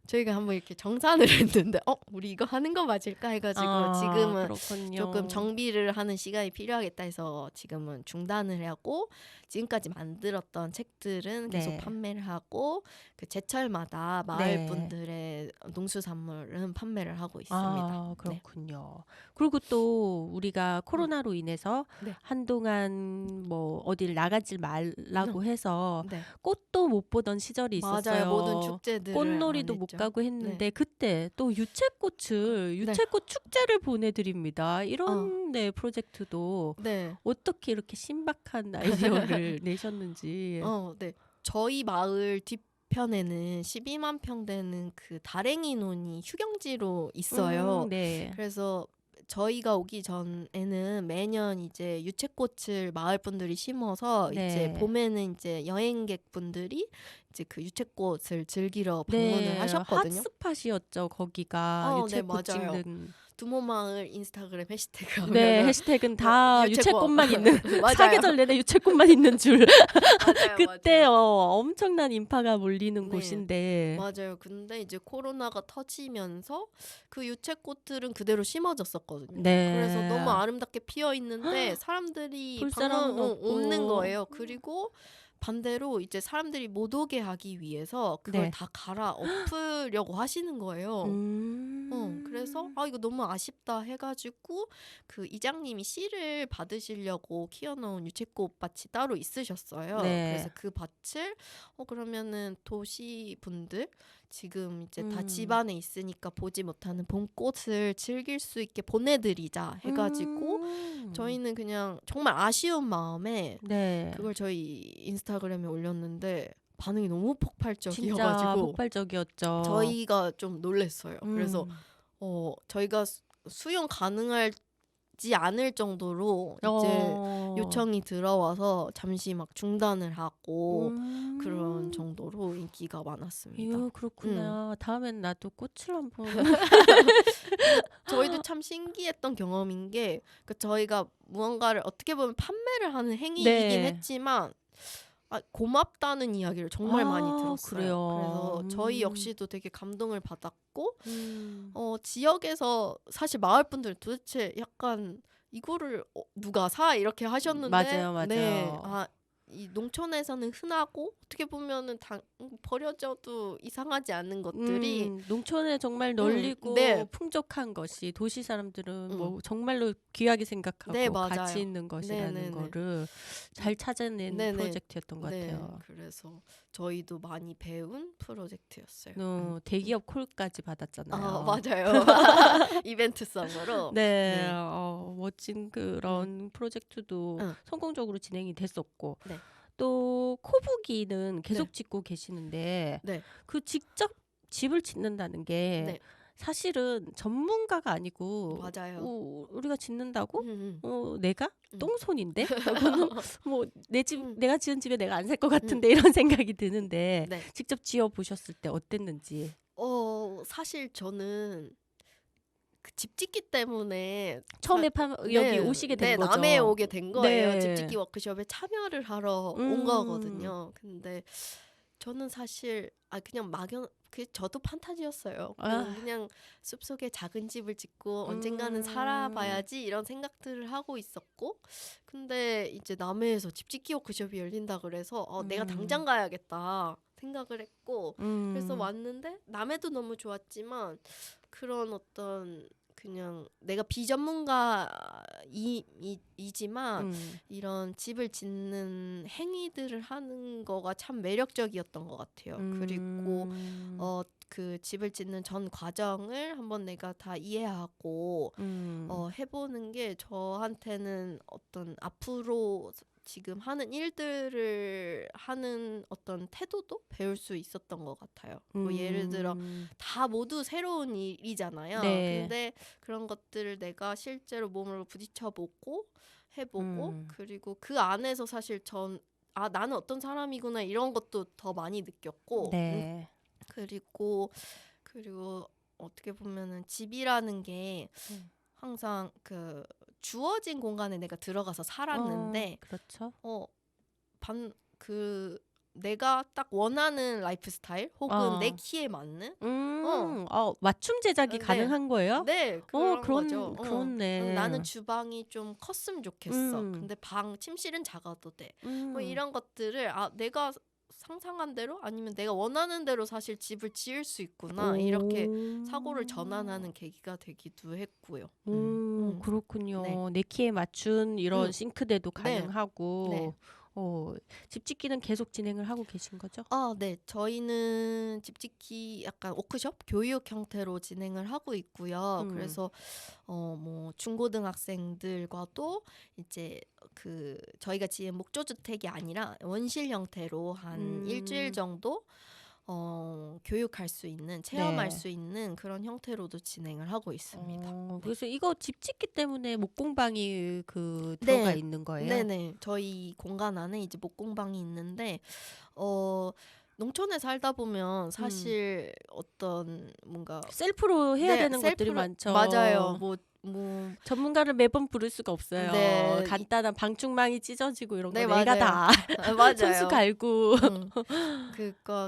저희가 한번 이렇게 정산을 했는데 우리 이거 하는 거 맞을까 해가지고 지금은 그렇군요. 조금 정비를 하는 시간이 필요하겠다 해서 지금은 중단을 하고 지금까지 만들었던 책들은 계속 네. 판매를 하고 그 제철마다 마을 분들의 농수산물은 판매를 하고 있습니다. 그렇군요. 그리고 또 우리가 코로나로 인해서 네. 한동안 뭐 어딜 나가지 말라고 해서 네. 꽃도 못 보던 시절이 있었어요. 맞아요. 모든 축제들을 꽃놀이도 안 못 했죠. 가고 했는데 그때 또 유채꽃 축제를 보내드립니다. 이런 프로젝트도 네. 어떻게 이렇게 신박한 아이디어를 내셨는지. 네. 저희 마을 뒤편에는 12만 평 되는 그 다랭이 논이 휴경지로 있어요. 네. 그래서 저희가 오기 전에는 매년 이제 유채꽃을 마을 분들이 심어서 네. 이제 봄에는 이제 여행객분들이 이제 그 유채꽃을 즐기러 방문을 하셨거든요. 핫스팟이었죠, 거기가. 네, 유채꽃 맞아요. 찍는. 두모마을 인스타그램 해시태그 하면 네, 해시태그는 다 유채꽃. 유채꽃만 있는 맞아요. 사계절 내내 유채꽃만 있는 줄. 맞아요, 그때 맞아요. 엄청난 인파가 몰리는 네. 곳인데. 맞아요. 근데 이제 코로나가 터지면서 그 유채꽃들은 그대로 심어졌었거든요. 네. 그래서 너무 아름답게 피어 있는데 사람들이 볼 사람은 없는 없고. 거예요. 그리고 반대로 이제 사람들이 못 오게 하기 위해서 그걸 네. 다 갈아 엎으려고 하시는 거예요. 그래서 이거 너무 아쉽다 해가지고 그 이장님이 씨를 받으시려고 키워놓은 유채꽃 밭이 따로 있으셨어요. 네. 그래서 그 밭을 그러면은 도시 분들 지금 이제 다 집안에 있으니까 보지 못하는 봄꽃을 즐길 수 있게 보내드리자 해가지고 저희는 그냥 정말 아쉬운 마음에 네. 그걸 저희 인스타그램에 올렸는데 반응이 너무 진짜 폭발적이어가지고 폭발적이었죠. 저희가 좀 놀랬어요. 그래서 저희가 수용 가능하지 않을 정도로 이제 요청이 들어와서 잠시 막 중단을 하고 그런 정도로 인기가 많았습니다. 이유 그렇구나. 다음엔 나도 꽃을 한번. 저희도 참 신기했던 경험인 게 저희가 무언가를 어떻게 보면 판매를 하는 행위이긴 네. 했지만 고맙다는 이야기를 정말 많이 들었어요. 그래요. 그래서 저희 역시도 되게 감동을 받았고 지역에서 사실 마을 분들 도대체 약간 이거를 누가 사 이렇게 하셨는데 맞아요. 네, 이 농촌에서는 흔하고 어떻게 보면은 버려져도 이상하지 않은 것들이 농촌에 정말 널리고 네. 풍족한 것이 도시 사람들은 뭐 음. 정말로 귀하게 생각하고 네, 맞아요. 가치 있는 것이라는 네네네. 거를 잘 찾아낸 네네. 프로젝트였던 것 같아요. 그래서 저희도 많이 배운 프로젝트였어요. 대기업 콜까지 받았잖아요. 맞아요. 이벤트성으로. 네, 멋진 그런 프로젝트도 응. 성공적으로 진행이 됐었고 네. 또 코북이는 계속 짓고 계시는데 네. 그 직접 집을 짓는다는 게 네. 사실은 전문가가 아니고 맞아요. 우리가 짓는다고? 음. 내가? 음. 똥손인데? 그거는 뭐 내 집 음. 내가 지은 집에 내가 안 살 것 같은데 이런 생각이 드는데 네. 직접 지어 보셨을 때 어땠는지. 사실 저는 그 집 짓기 때문에 처음에 여기 오시게 된 거죠. 남해에 오게 된 거예요. 네. 집 짓기 워크숍에 참여를 하러 온 거거든요. 근데 저는 사실 그냥 저도 판타지였어요. 그냥 숲속에 작은 집을 짓고 언젠가는 살아봐야지 이런 생각들을 하고 있었고, 근데 이제 남해에서 집 짓기 워크숍이 열린다 그래서 내가 당장 가야겠다 생각을 했고, 그래서 왔는데 남해도 너무 좋았지만 그런 어떤 그냥 내가 비전문가이지만 이런 집을 짓는 행위들을 하는 거가 참 매력적이었던 것 같아요. 그리고 그 집을 짓는 전 과정을 한번 내가 다 이해하고 해보는 게 저한테는 어떤 앞으로 지금 하는 일들을 하는 어떤 태도도 배울 수 있었던 것 같아요. 뭐 예를 들어 다 모두 새로운 일이잖아요. 네. 근데 그런 것들을 내가 실제로 몸으로 부딪혀보고 해보고 그리고 그 안에서 사실 나는 어떤 사람이구나 이런 것도 더 많이 느꼈고 네. 그리고 어떻게 보면은 집이라는 게 항상 그 주어진 공간에 내가 들어가서 살았는데 그렇죠. 내가 딱 원하는 라이프 스타일 혹은 내 키에 맞는 맞춤 제작이 네. 가능한 거예요? 네, 그런 거죠. 그렇네. 나는 주방이 좀 컸으면 좋겠어. 근데 침실은 작아도 돼. 뭐 이런 것들을 내가 상상한 대로 아니면 내가 원하는 대로 사실 집을 지을 수 있구나 이렇게 사고를 전환하는 계기가 되기도 했고요. 그렇군요. 네. 내 키에 맞춘 이런 싱크대도 네. 가능하고 네. 집 짓기는 계속 진행을 하고 계신 거죠? 네. 저희는 집 짓기 약간 워크숍 교육 형태로 진행을 하고 있고요. 그래서 뭐 중고등학생들과도 이제 저희가 지은 목조주택이 아니라 원실 형태로 한 일주일 정도 교육할 수 있는 체험할 수 있는 그런 형태로도 진행을 하고 있습니다. 그래서 이거 집 짓기 때문에 목공방이 들어가 있는 거예요? 네네. 저희 공간 안에 이제 목공방이 있는데 농촌에 살다 보면 사실 어떤 뭔가 셀프로 해야 되는 것들이 많죠. 맞아요. 전문가를 매번 부를 수가 없어요. 네. 간단한 방충망이 찢어지고 이런 거 네, 내가 맞아요. 다 맞아요. 손수 갈고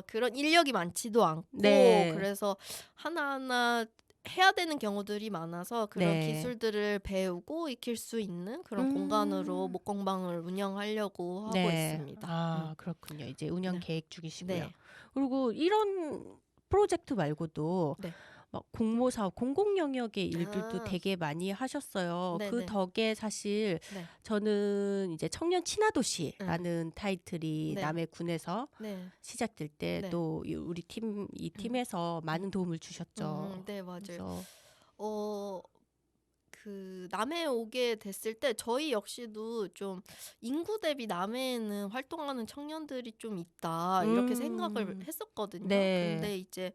그런 인력이 많지도 않고 네. 그래서 하나하나 해야 되는 경우들이 많아서 그런 기술들을 배우고 익힐 수 있는 그런 공간으로 목공방을 운영하려고 하고 있습니다. 그렇군요. 이제 운영 계획 중이시고요. 네. 그리고 이런 프로젝트 말고도 네. 막 공모 사업, 공공 영역의 일들도 되게 많이 하셨어요. 네네. 그 덕에 사실 네. 저는 이제 청년 친화도시라는 타이틀이 네. 남해군에서 네. 시작될 때 네. 또 우리 이 팀에서 많은 도움을 주셨죠. 네, 맞아요. 그래서 남해에 오게 됐을 때 저희 역시도 좀 인구 대비 남해에는 활동하는 청년들이 좀 있다 이렇게 생각을 했었거든요. 네. 근데 이제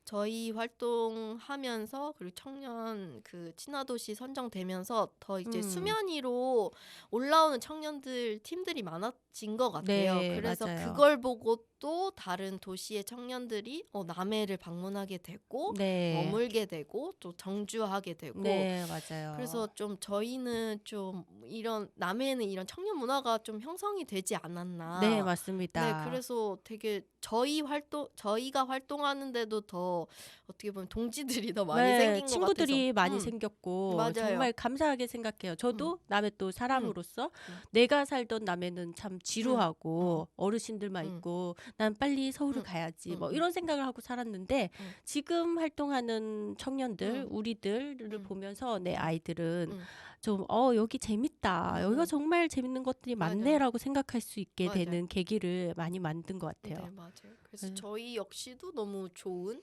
저희 활동하면서 그리고 청년 그 친화도시 선정되면서 더 이제 수면 위로 올라오는 청년들 팀들이 많아진 것 같아요. 네, 그래서 맞아요. 그걸 보고 또 다른 도시의 청년들이 남해를 방문하게 되고 네. 머물게 되고 또 정주하게 되고 네, 맞아요. 그래서 좀 저희는 좀 이런 남해에는 이런 청년 문화가 좀 형성이 되지 않았나. 네, 맞습니다. 네, 그래서 되게 저희가 활동하는데도 더 어떻게 보면 동지들이 더 많이 네, 생긴 것 친구들이 같아서. 많이 생겼고 맞아요. 정말 감사하게 생각해요. 저도 남해 또 사람으로서 내가 살던 남해는 참 지루하고 어르신들만 있고 난 빨리 서울을 가야지 뭐 이런 생각을 하고 살았는데 지금 활동하는 청년들 우리들을 보면서 내 아이들은 좀 여기 재밌다. 여기가 정말 재밌는 것들이 맞아요. 많네라고 생각할 수 있게 맞아요. 되는 계기를 많이 만든 것 같아요. 네, 맞아요. 그래서 저희 역시도 너무 좋은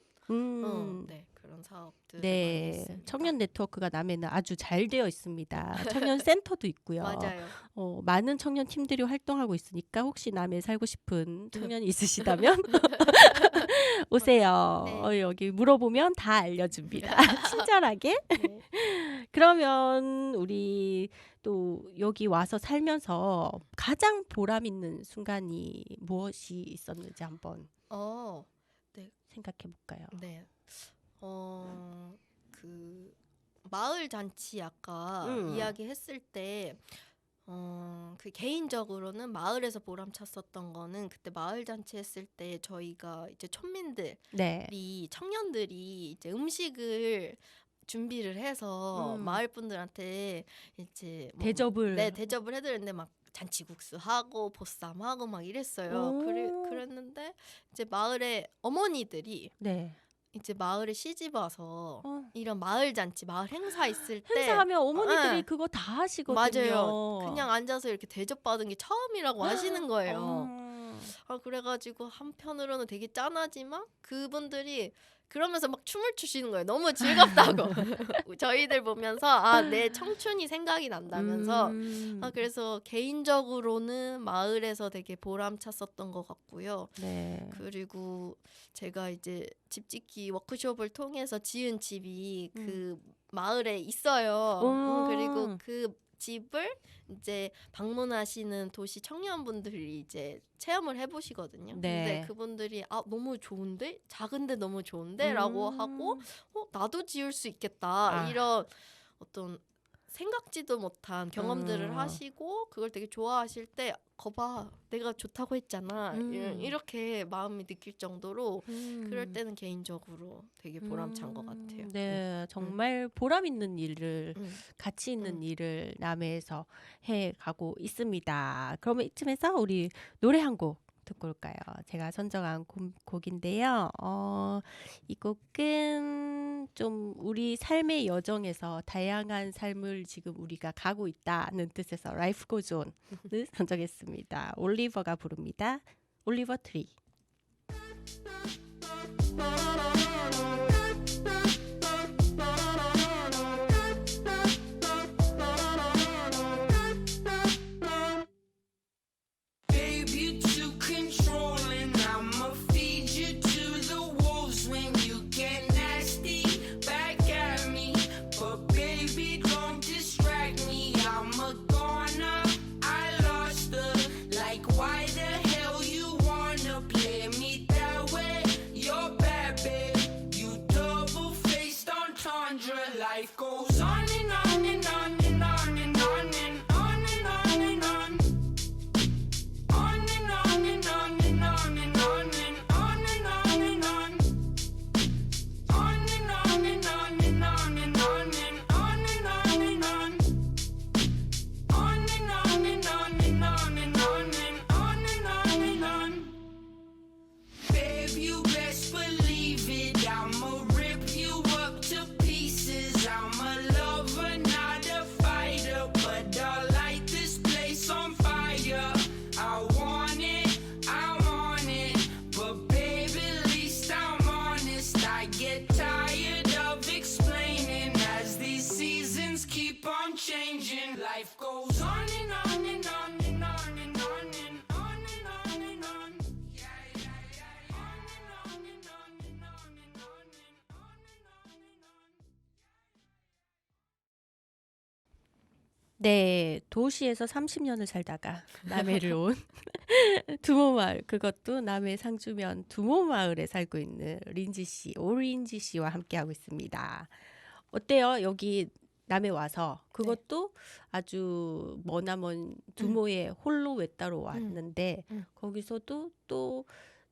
네, 그런 사업들을 많이 네, 했습니다. 청년 네트워크가 남해는 아주 잘 되어 있습니다. 청년 센터도 있고요. 맞아요. 많은 청년 팀들이 활동하고 있으니까 혹시 남해에 살고 싶은 청년이 있으시다면 오세요. 네. 여기 물어보면 다 알려줍니다. 친절하게. 네. 그러면 우리 또 여기 와서 살면서 가장 보람 있는 순간이 무엇이 있었는지 한번 생각해 볼까요? 네. 그 마을 잔치 아까 이야기했을 때 그 개인적으로는 마을에서 보람찼었던 거는 그때 마을 잔치 했을 때 저희가 이제 촌민들이 네. 청년들이 이제 음식을 준비를 해서 마을 분들한테 이제 대접을 대접을 해드렸는데 막 잔치국수 하고 보쌈 하고 막 이랬어요. 그랬는데 이제 마을의 어머니들이 네. 이제 마을에 시집 와서 이런 마을 잔치, 마을 행사 있을 때 행사하면 어머니들이 그거 다 하시거든요. 맞아요. 그냥 앉아서 이렇게 대접받은 게 처음이라고 하시는 거예요. 그래가지고 한편으로는 되게 짠하지만 그분들이 그러면서 막 춤을 추시는 거예요. 너무 즐겁다고. 저희들 보면서 내 청춘이 생각이 난다면서 그래서 개인적으로는 마을에서 되게 보람찼었던 것 같고요. 네. 그리고 제가 이제 집 짓기 워크숍을 통해서 지은 집이 그 마을에 있어요. 그리고 그 집을 이제 방문하시는 도시 청년분들이 이제 체험을 해보시거든요. 네. 근데 그분들이 너무 좋은데? 작은데 너무 좋은데? 라고 하고 나도 지을 수 있겠다. 이런 어떤 생각지도 못한 경험들을 하시고 그걸 되게 좋아하실 때 거봐 내가 좋다고 했잖아 이렇게 마음이 느낄 정도로 그럴 때는 개인적으로 되게 보람찬 것 같아요. 네, 정말 보람 있는 일을 가치 있는 일을 남해에서 해가고 있습니다. 그러면 이쯤에서 우리 노래 한 곡 듣고 올까요? 제가 선정한 곡인데요. 이 곡은 좀 우리 삶의 여정에서 다양한 삶을 지금 우리가 가고 있다는 뜻에서 Life Goes On을 선정했습니다. 올리버가 부릅니다. 올리버 트리. Life goes on and on and on and on and on and on and on and on. On and on and on and on and on and on and on and on. On and on and on and on and on and on and on and on. On and on and on and on and on and on and on and on. Babe, you best believe it. I'ma rip you up to pieces. I'ma 네, 도시에서 30년을 살다가 남해를 온 두모마을, 그것도 남해 상주면 두모마을에 살고 있는 린지 씨, 오린지 씨와 함께하고 있습니다. 어때요? 여기 남해 와서 그것도 아주 머나먼 두모에 홀로 외따로 왔는데 거기서도 또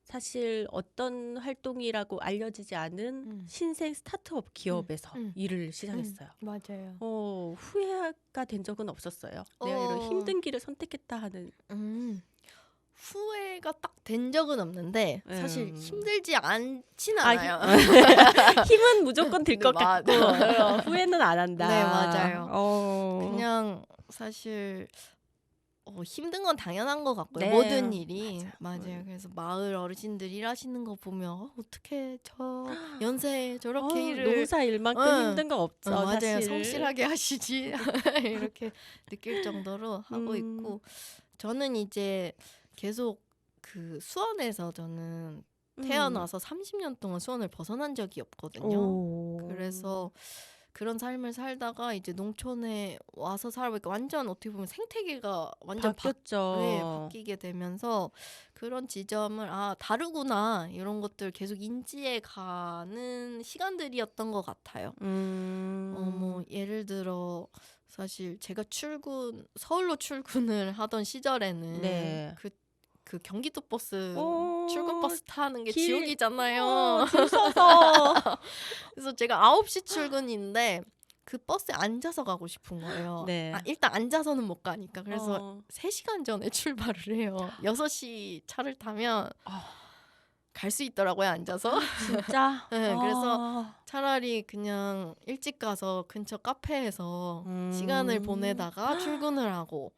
사실 어떤 활동이라고 알려지지 않은 신생 스타트업 기업에서 일을 시작했어요. 맞아요. 후회가 된 적은 없었어요. 내가 이런 힘든 길을 선택했다 하는. 후회가 딱 된 적은 없는데 사실 힘들지 않진 아, 않아요. 힘은 무조건 들 것 네, 같고 후회는 안 한다. 네, 맞아요. 그냥 사실 힘든 건 당연한 것 같고요. 네. 모든 일이 맞아요. 그래서 마을 어르신들 일하시는 거 보면 어떻게 저 연세에 저렇게 일을 농사 일만큼 힘든 거 없죠. 맞아요. 사실. 성실하게 하시지 이렇게 느낄 정도로 하고 있고 저는 이제 계속 그 수원에서 저는 태어나서 30년 동안 수원을 벗어난 적이 없거든요. 그래서 그런 삶을 살다가 이제 농촌에 와서 살아보니까 완전 어떻게 보면 생태계가 완전 바뀌었죠. 바뀌게 되면서 그런 지점을 다르구나 이런 것들 계속 인지해 가는 시간들이었던 것 같아요. 뭐 예를 들어 사실 제가 서울로 출근을 하던 시절에는 네. 그 경기도 버스 출근 버스 타는 게 길- 지옥이잖아요. 줄 서서. 그래서 제가 9시 출근인데 그 버스에 앉아서 가고 싶은 거예요. 네. 일단 앉아서는 못 가니까. 그래서 3시간 전에 출발을 해요. 6시 차를 타면 갈 수 있더라고요, 앉아서. 진짜? 네, 그래서 차라리 그냥 일찍 가서 근처 카페에서 시간을 보내다가 출근을 하고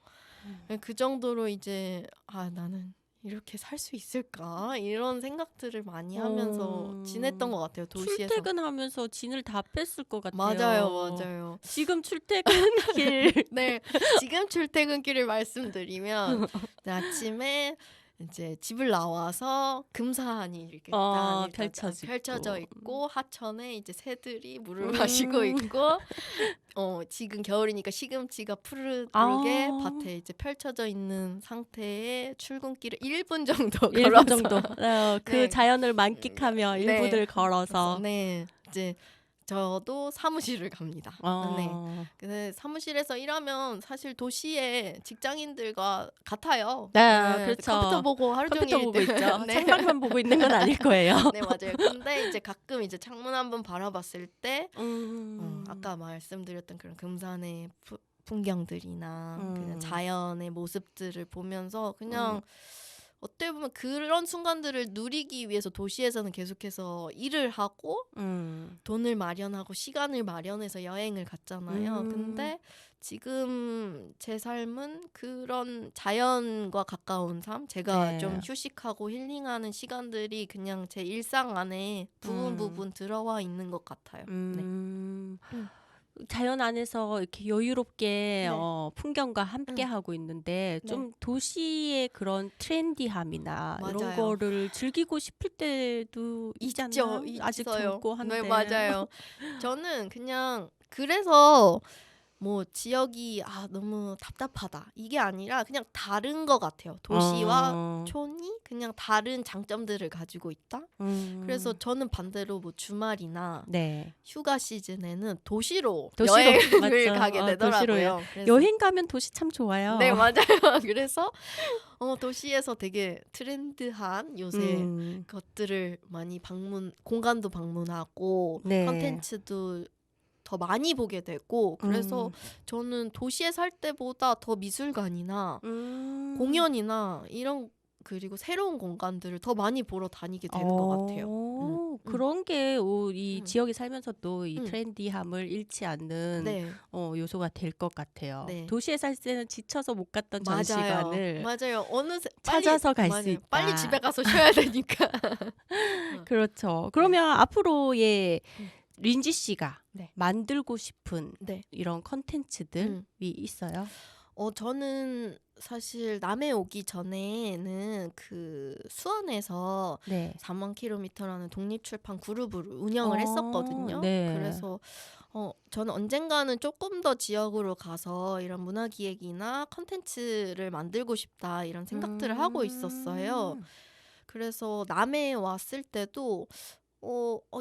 그 정도로 이제 나는 이렇게 살 수 있을까 이런 생각들을 많이 하면서 지냈던 것 같아요. 도시에서. 출퇴근하면서 진을 다 뺐을 것 같아요. 맞아요. 지금 출퇴근길. 네, 지금 출퇴근길을 말씀드리면 아침에 이제 집을 나와서 금산이 이렇게 딱 펼쳐져 있고 하천에 이제 새들이 물을 마시고 있고 지금 겨울이니까 시금치가 푸르르게 밭에 이제 펼쳐져 있는 상태의 출근길을 1분 정도 1분 걸어서 정도. 그 네. 자연을 만끽하며 네. 1분을 걸어서. 네, 이제 저도 사무실을 갑니다. 네. 근데 사무실에서 일하면 사실 도시의 직장인들과 같아요. 네, 그렇죠. 컴퓨터 보고 하루 컴퓨터 종일 보고 있죠. 네. 창밖만 보고 있는 건 아닐 거예요. 네, 맞아요. 근데 이제 가끔 이제 창문 한번 바라봤을 때 아까 말씀드렸던 그런 금산의 풍경들이나 그냥 자연의 모습들을 보면서 그냥 어떻게 보면 그런 순간들을 누리기 위해서 도시에서는 계속해서 일을 하고 돈을 마련하고 시간을 마련해서 여행을 갔잖아요. 근데 지금 제 삶은 그런 자연과 가까운 삶, 제가 네. 좀 휴식하고 힐링하는 시간들이 그냥 제 일상 안에 부분 들어와 있는 것 같아요. 자연 안에서 이렇게 여유롭게 네. 풍경과 함께 하고 있는데 좀 도시의 그런 트렌디함이나 이런 맞아요. 거를 즐기고 싶을 때도 있잖아요. 아직 있어요. 젊고 한데. 네, 맞아요. 저는 그냥 그래서 뭐 지역이 너무 답답하다 이게 아니라 그냥 다른 것 같아요. 도시와 촌이 그냥 다른 장점들을 가지고 있다. 그래서 저는 반대로 뭐 주말이나 네. 휴가 시즌에는 도시로 도시로, 여행을 맞죠. 가게 되더라고요. 도시로요. 그래서 여행 가면 도시 참 좋아요. 네, 맞아요. 그래서 도시에서 되게 트렌드한 요새 것들을 많이 공간도 방문하고 네. 컨텐츠도 더 많이 보게 되고 그래서 저는 도시에 살 때보다 더 미술관이나 공연이나 이런 그리고 새로운 공간들을 더 많이 보러 다니게 되는 것 같아요. 그런 게 이 지역에 살면서도 이 트렌디함을 잃지 않는 네, 요소가 될 것 같아요. 네. 도시에 살 때는 지쳐서 못 갔던 맞아요. 전시관을 맞아요. 어느새 찾아서 갈 수 맞아요. 있다. 빨리 집에 가서 쉬어야 되니까. 그렇죠. 그러면 앞으로의 린지 씨가 네. 만들고 싶은 네. 이런 컨텐츠들이 있어요? 저는 사실 남해 오기 전에는 그 수원에서 네. 4만 킬로미터라는 독립출판 그룹을 운영을 했었거든요. 네. 그래서 저는 언젠가는 조금 더 지역으로 가서 이런 문화기획이나 컨텐츠를 만들고 싶다 이런 생각들을 하고 있었어요. 그래서 남해에 왔을 때도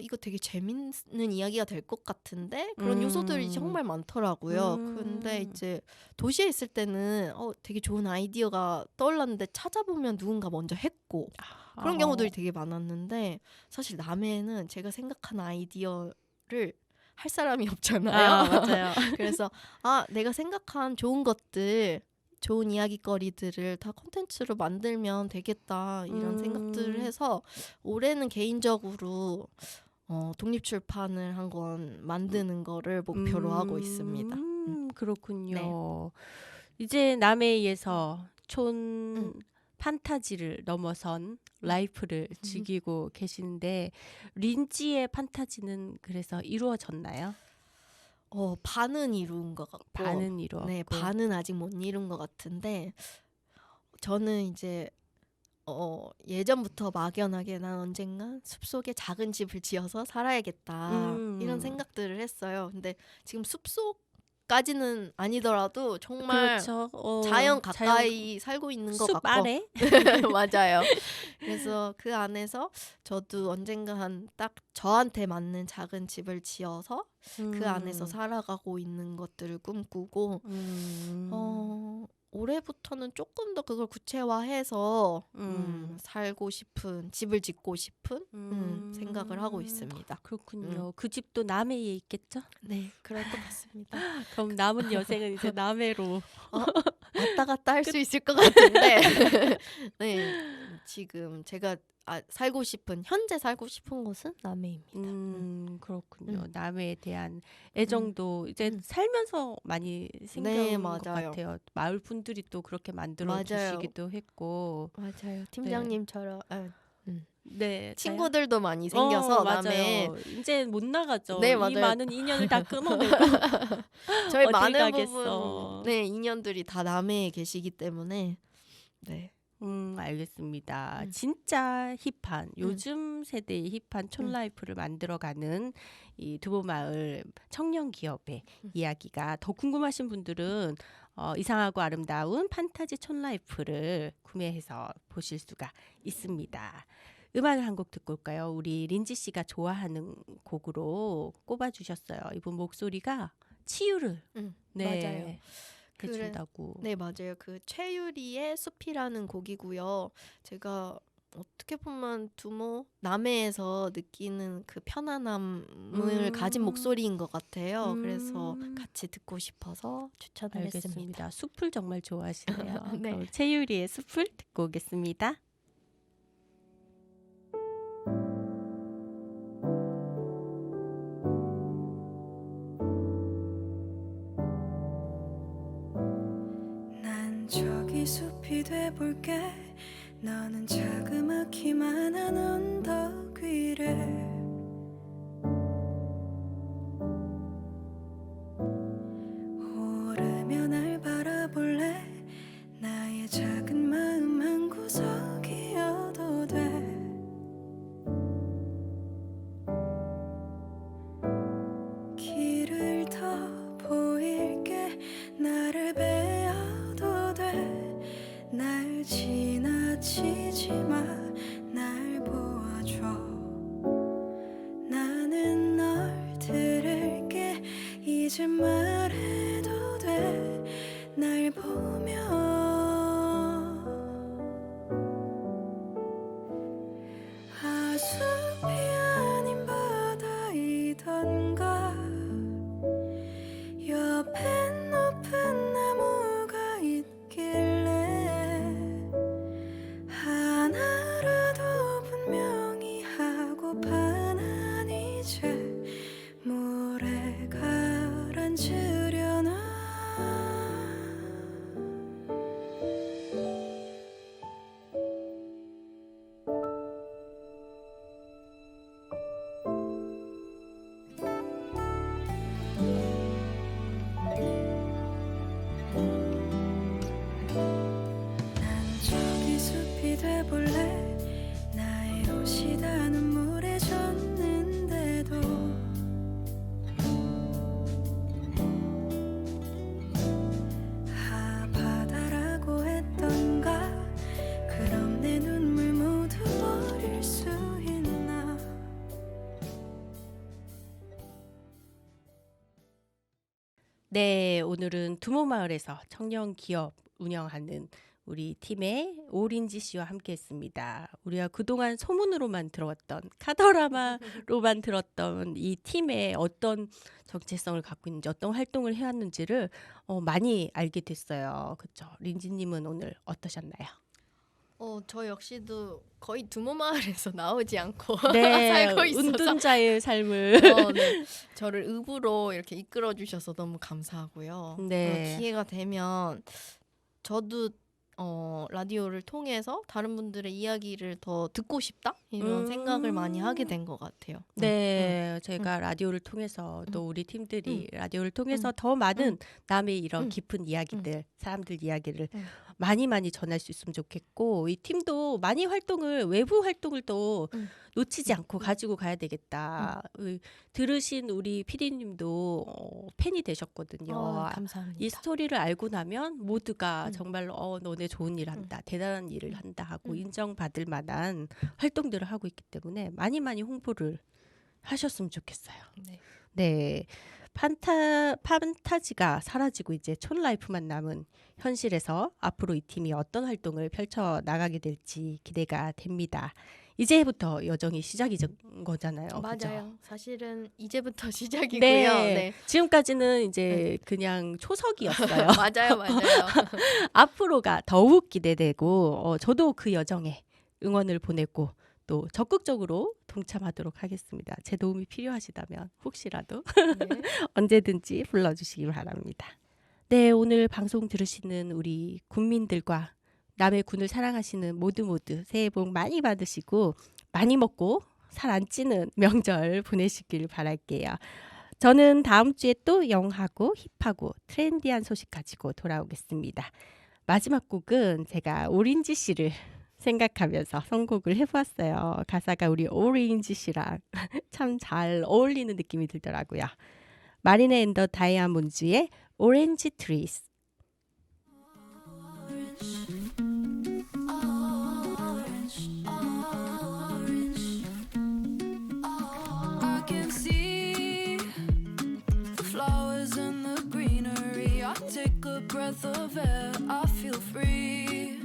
이거 되게 재밌는 이야기가 될 것 같은데 그런 요소들이 정말 많더라고요. 근데 이제 도시에 있을 때는 되게 좋은 아이디어가 떠올랐는데 찾아보면 누군가 먼저 했고 그런 경우들이 되게 많았는데 사실 남해에는 제가 생각한 아이디어를 할 사람이 없잖아요. 맞아요. 그래서 내가 생각한 좋은 것들 좋은 이야기거리들을 다 콘텐츠로 만들면 되겠다 이런 생각들을 해서 올해는 개인적으로 독립출판을 한 권 만드는 거를 목표로 하고 있습니다. 그렇군요. 이제 남해에서 촌 판타지를 넘어선 라이프를 즐기고 계시는데 린지의 판타지는 그래서 이루어졌나요? 반은 이룬 것 같고 반은 이루었고. 네, 반은 아직 못 이룬 것 같은데 저는 이제 예전부터 막연하게 난 언젠가 숲속에 작은 집을 지어서 살아야겠다 이런 생각들을 했어요. 근데 지금 숲속까지는 아니더라도 정말 그렇죠. 자연 가까이 살고 있는 것 숲 같고 아래? 맞아요. 그래서 그 안에서 저도 언젠간 딱 저한테 맞는 작은 집을 지어서 그 안에서 살아가고 있는 것들을 꿈꾸고 올해부터는 조금 더 그걸 구체화해서 살고 싶은 집을 짓고 싶은 생각을 하고 있습니다. 그렇군요. 그 집도 남해에 있겠죠? 네, 그럴 것 같습니다. 그럼 남은 여생은 이제 남해로. 왔다 갔다 할 수 있을 것 같은데 네, 지금 제가 현재 살고 싶은 곳은 남해입니다. 그렇군요. 남해에 대한 애정도 이제 살면서 많이 생긴 것 맞아요. 같아요. 마을 분들이 또 그렇게 만들어 맞아요. 주시기도 했고. 맞아요. 팀장님처럼 네, 친구들도 많이 생겨서 남해 맞아요. 이제 못 나가죠. 네, 이 맞아요. 많은 인연을 다 끊어내고 저희 어딜 많은 가겠어. 부분 인연들이 다 남해에 계시기 때문에 네. 알겠습니다. 진짜 힙한 요즘 세대의 힙한 촌라이프를 만들어가는 이 두보마을 청년 기업의 이야기가 더 궁금하신 분들은 이상하고 아름다운 판타지 촌라이프를 구매해서 보실 수가 있습니다. 음악을 한 곡 듣고 올까요? 우리 린지 씨가 좋아하는 곡으로 꼽아주셨어요. 이분 목소리가 치유를 맞아요. 해준다고. 네, 맞아요. 그 최유리의 숲이라는 곡이고요. 제가 어떻게 보면 남해에서 느끼는 그 편안함을 가진 목소리인 것 같아요. 그래서 같이 듣고 싶어서 추천을 알겠습니다. 했습니다. 숲을 정말 좋아하시네요. 네. 그럼 최유리의 숲을 듣고 오겠습니다. 난 저기 숲이 돼볼게. 너는 자그마키만 한 언덕 위를 오르며 날 바라볼래. 나의 작은 마음 한 구석이어도 돼. 길을 더 보일게. 나를 베어도 돼. 날 지나치지 마. 날 보아줘. 나는 널 들을게. 이제 말해도 돼. 날 보며 숲이 아닌 바다이던가. 옆엔 높은 나무가 있길래 하나라도 분명히 하고파. 난 이제 물에 가라앉으려나. 네, 오늘은 두모마을에서 청년 기업 운영하는 우리 팀의 오린지 씨와 함께했습니다. 우리가 그동안 소문으로만 들어왔던 카더라마로만 들었던 이 팀의 어떤 정체성을 갖고 있는지 어떤 활동을 해왔는지를 많이 알게 됐어요. 그렇죠? 린지님은 오늘 어떠셨나요? 저 역시도 거의 두모마을에서 나오지 않고 네, 살고 있어서 운둔자의 삶을 네. 저를 읍으로 이렇게 이끌어 주셔서 너무 감사하고요. 네. 기회가 되면 저도 라디오를 통해서 다른 분들의 이야기를 더 듣고 싶다 이런 생각을 많이 하게 된 것 같아요. 네, 제가 라디오를 통해서 또 우리 팀들이 라디오를 통해서 더 많은 남의 이런 깊은 이야기들, 사람들 이야기를 많이 전할 수 있으면 좋겠고 이 팀도 많이 외부 활동을 또 놓치지 않고 가지고 가야 되겠다. 들으신 우리 PD님도 팬이 되셨거든요. 감사합니다. 이 스토리를 알고 나면 모두가 정말로 너네 좋은 일 한다, 대단한 일을 한다 하고 인정받을 만한 활동들을 하고 있기 때문에 많이 홍보를 하셨으면 좋겠어요. 네. 네, 판타지가 사라지고 이제 촌라이프만 남은 현실에서 앞으로 이 팀이 어떤 활동을 펼쳐 나가게 될지 기대가 됩니다. 이제부터 여정이 시작이던 거잖아요. 맞아요. 그죠? 사실은 이제부터 시작이고요. 네. 네. 지금까지는 이제 그냥 초석이었어요. 맞아요. 앞으로가 더욱 기대되고 저도 그 여정에 응원을 보내고 또 적극적으로 동참하도록 하겠습니다. 제 도움이 필요하시다면 혹시라도 네. 언제든지 불러주시기 바랍니다. 네, 오늘 방송 들으시는 우리 군민들과 남의 군을 사랑하시는 모두 새해 복 많이 받으시고 많이 먹고 살 안 찌는 명절 보내시길 바랄게요. 저는 다음 주에 또 영하고 힙하고 트렌디한 소식 가지고 돌아오겠습니다. 마지막 곡은 제가 오린지 씨를 생각하면서 선곡을 해보았어요. 가사가 우리 오렌지 씨랑 참 잘 어울리는 느낌이 들더라고요. 마리네 앤 더 다이아몬드의 오렌지 트리스. I can see the flowers and the greenery. I take a breath of air, I feel free.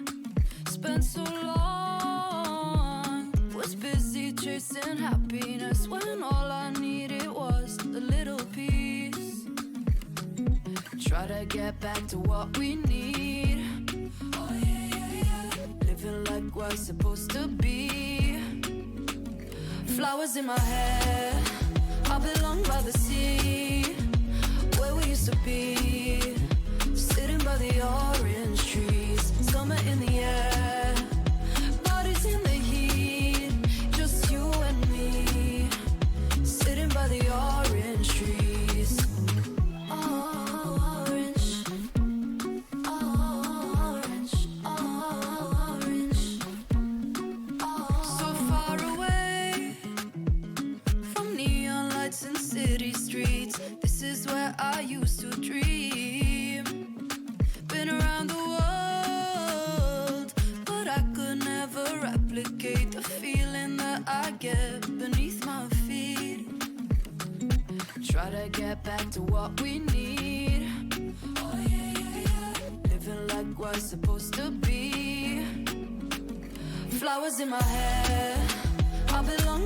Spent so long, was busy chasing happiness when all I needed was a little peace. Try to get back to what we need. Oh yeah. Living like we're supposed to be. Flowers in my hair, I belong by the sea, where we used to be, sitting by the orange trees. Summer in the air, bodies in the heat, just you and me, sitting by the orange trees. Orange, orange, orange. So far away from neon lights and city streets, this is where I used to dream. Been around the world, but I could never replicate the feeling that I get beneath my feet. Try to get back to what we need. Oh yeah. Living like we're supposed to be. Flowers in my hair, I belong